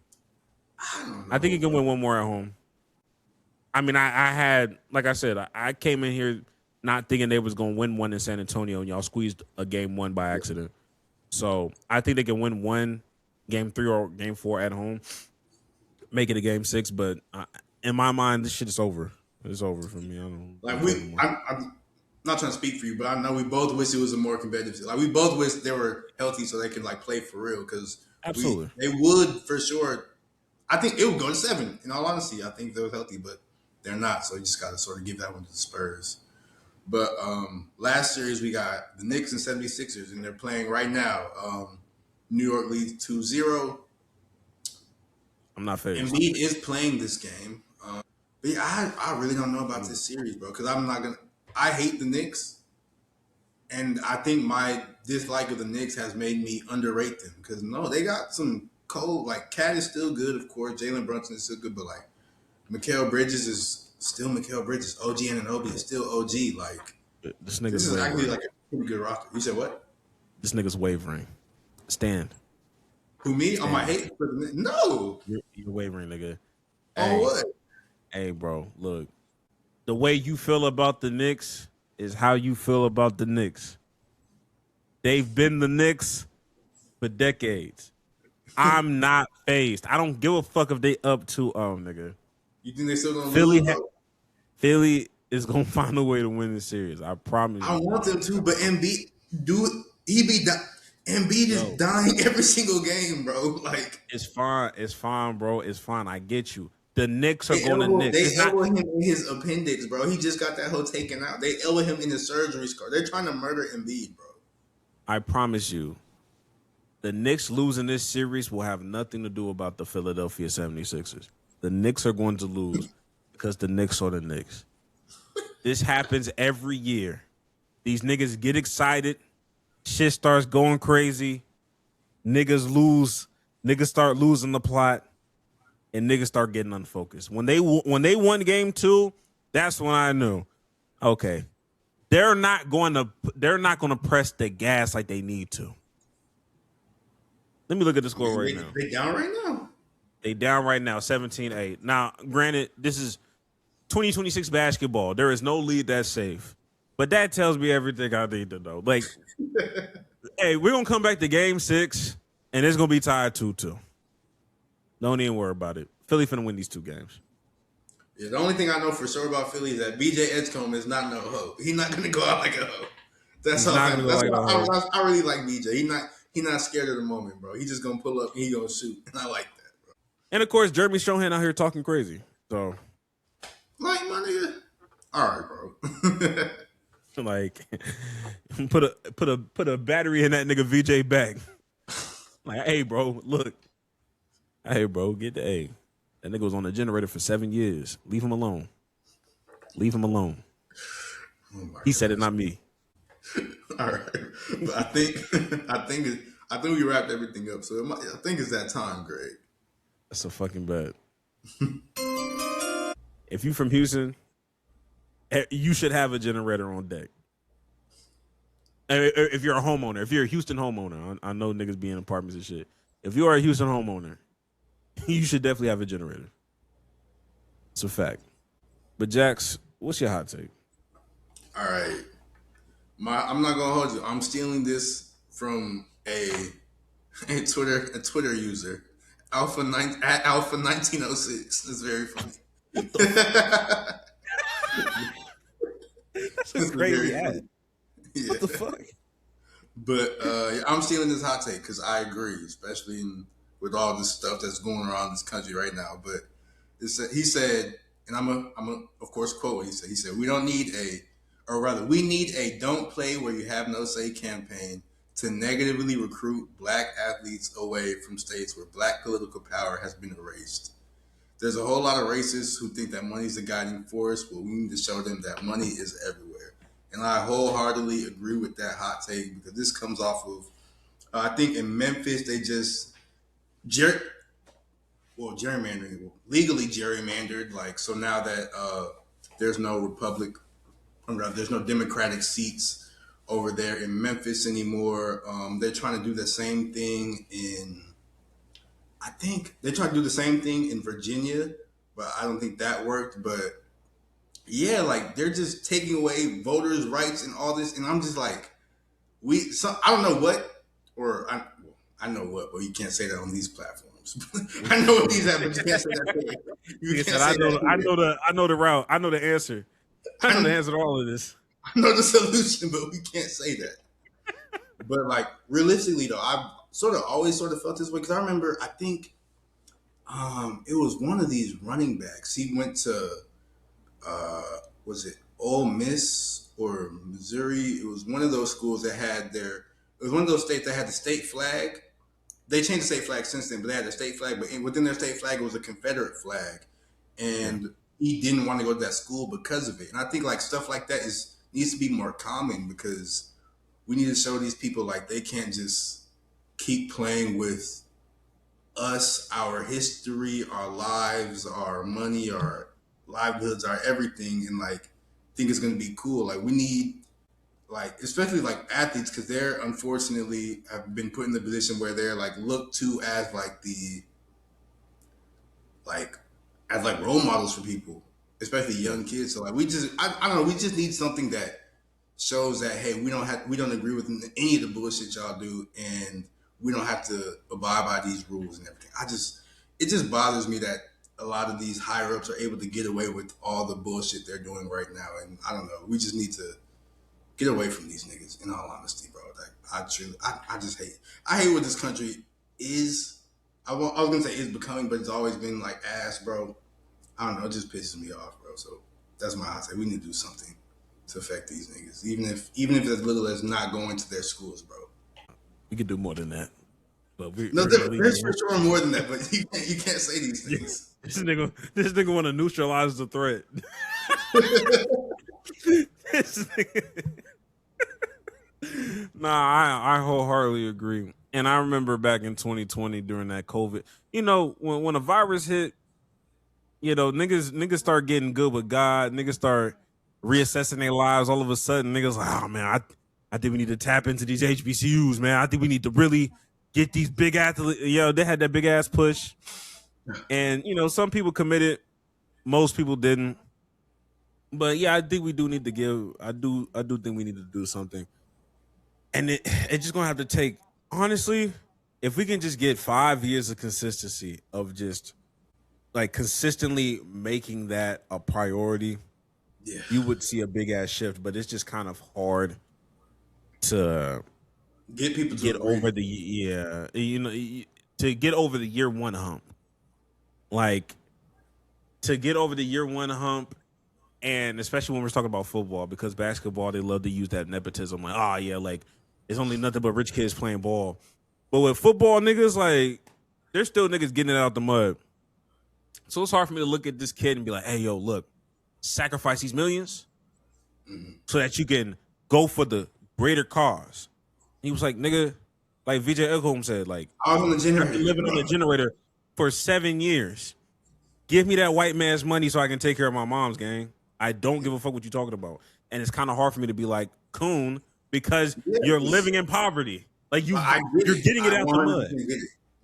I think he can win one more at home. I mean, I had, like I said, I came in here not thinking they was going to win one in San Antonio, and y'all squeezed a game 1 by accident. So I think they can win one, game 3 or game 4 at home, make it a game 6. But in my mind, this shit is over. It's over for me. I'm not trying to speak for you, but I know we both wish it was a more competitive. Like, we both wish they were healthy so they could like play for real. Because absolutely, they would for sure. I think it would go to 7. In all honesty, I think they were healthy, but they're not. So you just got to sort of give that one to the Spurs. But last series we got the Knicks and 76ers, and they're playing right now. New York leads 2-0. I'm not fazed. Embiid is playing this game. But yeah, I really don't know about this series, bro, because I hate the Knicks, and I think my dislike of the Knicks has made me underrate them because they got some cold. Like, Cat is still good, of course. Jalen Brunson is still good, but like Mikal Bridges is still Mikal Bridges. OG Anunoby is still OG. Like, this is actually like a pretty good roster. You said what? This nigga's wavering. Stand. Who, me? On my hate for the Knicks? No. You're wavering, nigga. Oh, what? Hey, bro, look. The way you feel about the Knicks is how you feel about the Knicks. They've been the Knicks for decades. I'm not fazed. I don't give a fuck if they up 2-0, nigga. You think they still gonna lose? Philly is gonna find a way to win this series. I promise you. I want them to, but Embiid Embiid is dying every single game, bro. Like, it's fine, bro. It's fine. I get you. The Knicks are going to Knicks. They elbow him in his appendix, bro. He just got that whole taken out. They elbow him in his surgery scar. They're trying to murder Embiid, bro. I promise you, the Knicks losing this series will have nothing to do about the Philadelphia 76ers. The Knicks are going to lose because the Knicks are the Knicks. This happens every year. These niggas get excited. Shit starts going crazy. Niggas lose. Niggas start losing the plot. And niggas start getting unfocused. When they won game 2, that's when I knew, okay, they're not going to press the gas like they need to. Let me look at the score right now. They down right now. They down right now, 17-8. Now, granted, this is 2026 basketball. There is no lead that's safe. But that tells me everything I need to know. Like, hey, we're going to come back to game 6, and it's going to be tied 2-2. Don't even worry about it. Philly finna win these 2 games. Yeah, the only thing I know for sure about Philly is that BJ Edgecombe is not no hoe. He's not gonna go out like a hoe. That's all. That's why I really like BJ. He not scared of the moment, bro. He just gonna pull up and he gonna shoot, and I like that, bro. And of course, Jeremy Shohan out here talking crazy. So, like my nigga, all right, bro. like, put a battery in that nigga VJ back. Like, hey, bro, look. Hey, bro, get the A. That nigga was on the generator for 7 years. Leave him alone. Leave him alone. Oh he said it, not me. All right, but I think we wrapped everything up. So I think it's that time, Greg. That's a fucking bet. If you from Houston, you should have a generator on deck. If you're a homeowner, if you're a Houston homeowner, I know niggas be in apartments and shit. If you are a Houston homeowner, you should definitely have a generator. It's a fact. But Jax, what's your hot take? All right. I'm not gonna hold you. I'm stealing this from a Twitter user, Alpha 1906. It's very funny. That's a crazy ad. Yeah. What the fuck? But I'm stealing this hot take because I agree, especially with all this stuff that's going around this country right now. But he said, and I'm a of course quote what he said. He said, we need a don't play where you have no say campaign to negatively recruit black athletes away from states where black political power has been erased. There's a whole lot of racists who think that money is the guiding force, but we need to show them that money is everywhere. And I wholeheartedly agree with that hot take because this comes off of, I think in Memphis, they just gerrymandering, legally gerrymandered. Like, so now that there's no there's no Democratic seats over there in Memphis anymore. They're trying to do the same thing they're trying to do the same thing in Virginia, but I don't think that worked. But yeah, like they're just taking away voters' rights and all this, and I'm just like, I don't know what, or I know what, but you can't say that on these platforms. I know what these have, but you can't say that. I know the route. I know the answer. I know the answer to all of this. I know the solution, but we can't say that. But like realistically, though, I've always felt this way because I remember I think it was one of these running backs. He went to was it Ole Miss or Missouri? It was one of those schools that had it was one of those states that had the state flag. They changed the state flag since then, but they had the state flag. But within their state flag, it was a Confederate flag, and he didn't want to go to that school because of it. And I think like stuff like that needs to be more common because we need to show these people like they can't just keep playing with us, our history, our lives, our money, our livelihoods, our everything, and like think it's gonna be cool. Like we need, like especially like athletes, because they're unfortunately have been put in the position where they're like looked to as like as role models for people, especially young kids. So like I don't know, we just need something that shows that hey, we don't agree with any of the bullshit y'all do, and we don't have to abide by these rules and everything. It just bothers me that a lot of these higher ups are able to get away with all the bullshit they're doing right now. And I don't know, we just need to get away from these niggas, in all honesty, bro. Like I just hate what this country is. I was gonna say is becoming, but it's always been like ass, bro. I don't know, it just pisses me off, bro. So that's my hot take. We need to do something to affect these niggas, even if it's as little as not going to their schools, bro. We could do more than that. But there's for sure more than that, but you can't say these things. This nigga want to neutralize the threat. Nah, I wholeheartedly agree. And I remember back in 2020 during that COVID, you know, when a virus hit, you know, niggas start getting good with God. Niggas start reassessing their lives. All of a sudden, niggas like, oh man, I think we need to tap into these HBCUs, man. I think we need to really get these big athletes. Yo, they had that big ass push. And, you know, some people committed, most people didn't. But yeah, I think we do need to give. I do think we need to do something. And it's just gonna have to take, honestly, if we can just get 5 years of consistency of just like consistently making that a priority, you would see a big ass shift. But it's just kind of hard to get people to get agree. over to get over the year one hump. Like to get over the year one hump, and especially when we're talking about football, because basketball they love to use that nepotism. Like, oh yeah, like it's only nothing but rich kids playing ball. But with football, niggas, like there's still niggas getting it out the mud. So it's hard for me to look at this kid and be like, hey, yo, look, sacrifice these millions so that you can go for the greater cause. He was like, nigga, like VJ Ekholm said, like, I was on the generator. I've been living on the generator for 7 years. Give me that white man's money so I can take care of my mom's, gang. I don't give a fuck what you're talking about. And it's kind of hard for me to be like, coon, because you're living in poverty. Like, you're getting it out the mud.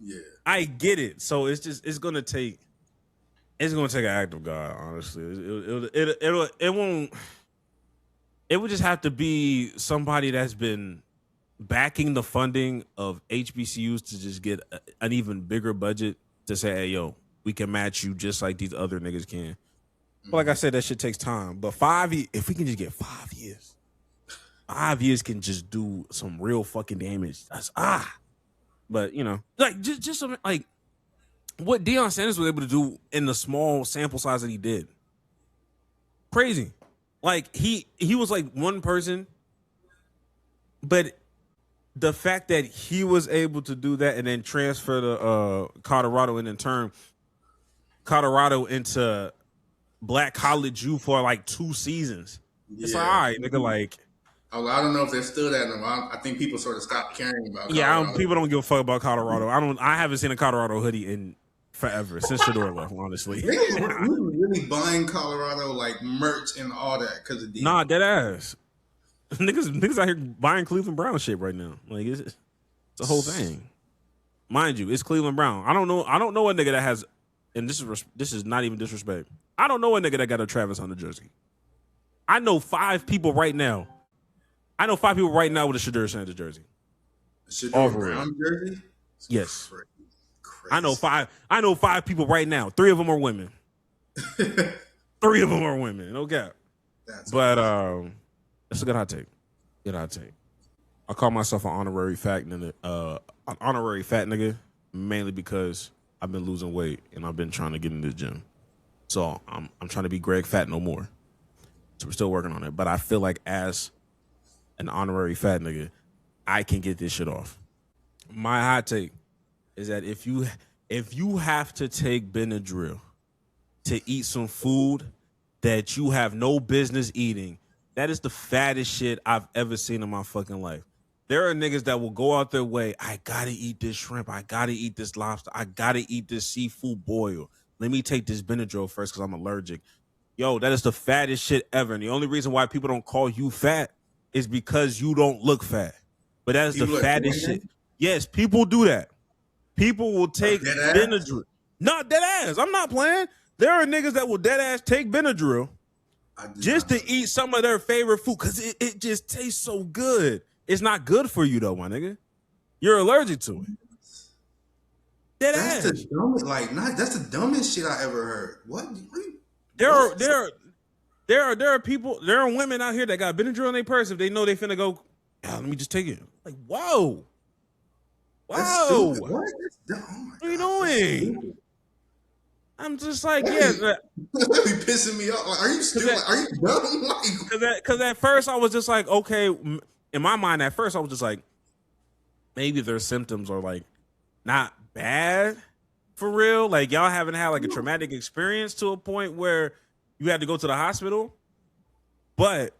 Yeah. I get it. So it's gonna take an act of God, honestly. It would just have to be somebody that's been backing the funding of HBCUs to just get an even bigger budget to say, hey, yo, we can match you just like these other niggas can. But like I said, that shit takes time. But if we can just get 5 years, 5 years can just do some real fucking damage. But you know, like just some, like what Deion Sanders was able to do in the small sample size that he did. Crazy. Like he was like one person, but the fact that he was able to do that and then transfer to Colorado and then turn Colorado into Black College U for like 2 seasons. Yeah. It's like, all right, nigga, like. I don't know if they're still that. I think people sort of stopped caring about Colorado. Yeah, people don't give a fuck about Colorado. I haven't seen a Colorado hoodie in forever since Shador left, honestly. We were really buying Colorado like merch and all that because of D. Nah, dead ass. Niggas out here buying Cleveland Brown shit right now. Like it's a whole thing. Mind you, it's Cleveland Brown. I don't know a nigga that has, and this is not even disrespect. I don't know a nigga that got a Travis Hunter jersey. I know 5 people right now. with a Shedeur Sanders jersey. Shedeur Brown jersey? Yes. Crazy. I know 5 people right now. 3 of them are women. 3 of them are women. No cap. That's a good hot take. I call myself an honorary fat nigga, mainly because I've been losing weight and I've been trying to get into the gym. So I'm trying to be Greg Fat no more. So we're still working on it. But I feel like as an honorary fat nigga, I can get this shit off. My hot take is that if you have to take Benadryl to eat some food that you have no business eating, that is the fattest shit I've ever seen in my fucking life. There are niggas that will go out their way. I gotta eat this shrimp. I gotta eat this lobster. I gotta eat this seafood boil. Let me take this Benadryl first because I'm allergic. Yo, that is the fattest shit ever. And the only reason why people don't call you fat is because you don't look fat. But that is the fattest shit. Yes, people do that. People will take Benadryl. Not dead ass. I'm not playing. There are niggas that will dead ass take Benadryl just to eat some of their favorite food because it just tastes so good. It's not good for you though, my nigga. You're allergic to it. That's the dumbest. That's the dumbest shit I ever heard. What? There are people. There are women out here that got Benadryl in their purse if they know they finna go. Let me just take it. Like, whoa. What? What are you doing? I'm just like, yeah. That be pissing me off. Like, are you stupid? Are you dumb? Because at first I was just like, okay. In my mind, at first I was just like, maybe their symptoms are like not bad for real. Like y'all haven't had like a traumatic experience to a point where you had to go to the hospital. But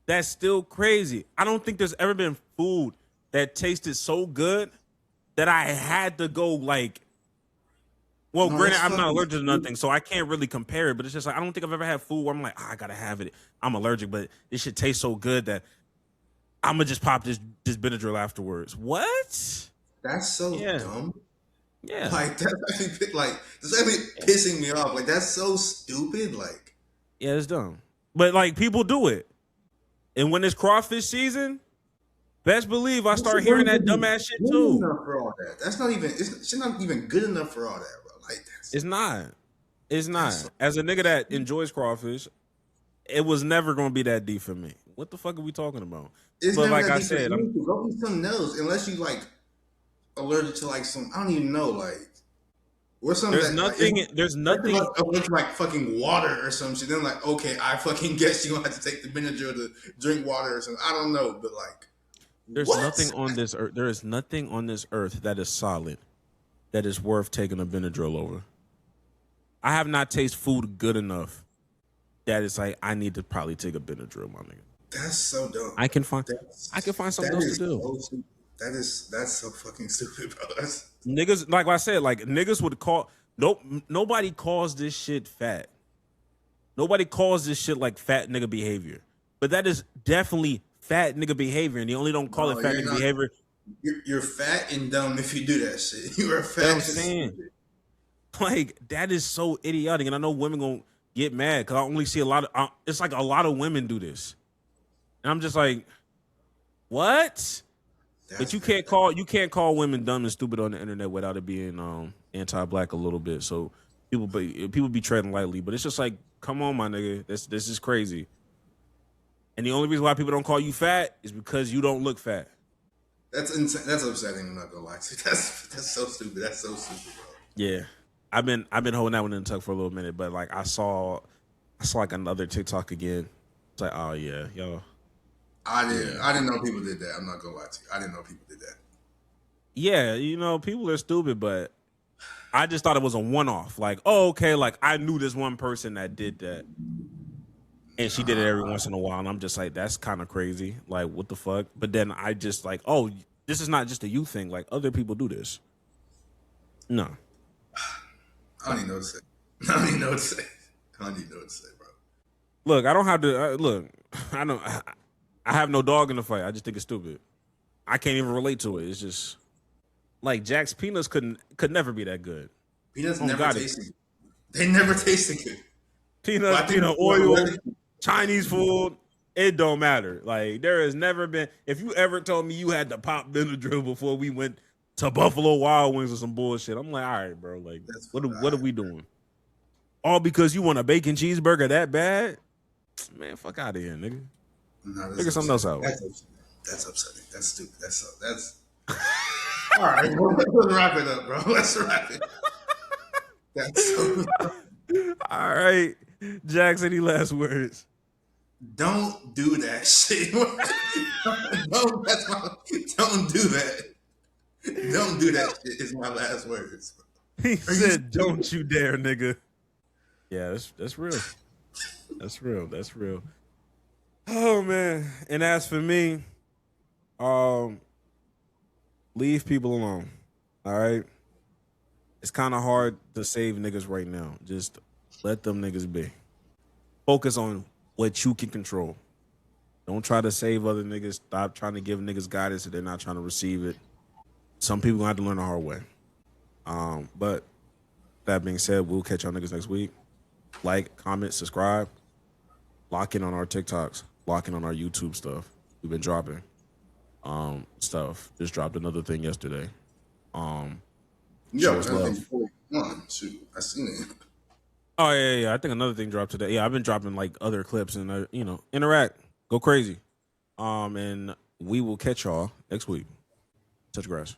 that's still crazy. I don't think there's ever been food that tasted so good that I had to go like. Well, granted, I'm not allergic to nothing, so I can't really compare it. But it's just like I don't think I've ever had food where I'm like, I gotta have it. I'm allergic, but this shit tastes so good that I'm gonna just pop this Benadryl afterwards. What? That's so dumb. Yeah, like that's actually pissing me off. Like that's so stupid. Like, yeah, it's dumb. But like people do it, and when it's crawfish season, best believe I start hearing that dumbass shit too. For all that. That's not even. It's not even good enough for all that, bro. Like it's not. It's not. As a nigga that enjoys crawfish, it was never gonna be that deep for me. What the fuck are we talking about? It's But never like that I deep said, for you. Go eat something else, unless you like allergic to like some. I don't even know, like what's something there's that nothing. like, There's nothing. allergic to like fucking water or some shit. Then like, okay, I fucking guess you gonna have to take the Benadryl to drink water or something. I don't know, but like, There's what? nothing on this earth. There is nothing on this earth that is solid, that is worth taking a Benadryl over. I have not tasted food good enough that it's like I need to probably take a Benadryl, my nigga. That's so dumb. I can find something else to do. So that's so fucking stupid, bro. That's Niggas, like I said, like niggas would call. Nope, nobody calls this shit fat. Nobody calls this shit like fat nigga behavior. But that is definitely fat nigga behavior, and they only don't call it fat nigga behavior. You're fat and dumb if you do that shit. You are fat. You know what I'm saying? Like, that is so idiotic. And I know women gonna get mad because I only see a lot of it's like a lot of women do this. And I'm just like, what? But you can't call women dumb and stupid on the internet without it being anti-black a little bit. So people be treading lightly. But it's just like, come on, my nigga. This is crazy. And the only reason why people don't call you fat is because you don't look fat. That's insane. That's upsetting. I'm not gonna lie to you. That's so stupid. That's so stupid, bro. Yeah, I've been holding that one in the tuck for a little minute, but like I saw like another TikTok again. It's like, oh yeah, yo. I didn't know people did that. I'm not gonna lie to you. I didn't know people did that. Yeah, people are stupid, but I just thought it was a one-off. Like, oh, okay, like I knew this one person that did that, and she did it every once in a while, and I'm just like, that's kind of crazy. Like, what the fuck? But then I just like, oh, this is not just a you thing. Like, other people do this. No. I don't even know what to say. I don't even know what to say, bro. Look, I don't have to. Look, I don't. I have no dog in the fight. I just think it's stupid. I can't even relate to it. It's just like Jack's peanuts could never be that good. Peanuts never tasted good. They never tasted good. Peanuts, peanut oil, Chinese food, it don't matter. Like, there has never been. If you ever told me you had to pop Benadryl before we went to Buffalo Wild Wings or some bullshit, I'm like, all right, bro. Like, what are we doing? All because you want a bacon cheeseburger that bad? Man, fuck out of here, nigga. No, figure something else out. That's upsetting. That's stupid. That's all right. Let's wrap it up, bro. Let's wrap it. That's so. All right, Jax, any last words? Don't do that shit. Don't do that. Don't do that shit is my last words. He said, don't you dare, nigga. Yeah, that's real. That's real. Oh, man. And as for me, leave people alone. All right? It's kind of hard to save niggas right now. Just let them niggas be. Focus on what you can control. Don't try to save other niggas. Stop trying to give niggas guidance if they're not trying to receive it. Some people gonna have to learn the hard way. But that being said, we'll catch y'all niggas next week. Like, comment, subscribe. Lock in on our TikToks. Lock in on our YouTube stuff. We've been dropping stuff. Just dropped another thing yesterday. Yo, another thing 41. Shoot, I seen it. Oh yeah. I think another thing dropped today. Yeah, I've been dropping like other clips and interact, go crazy. And we will catch y'all next week. Touch grass.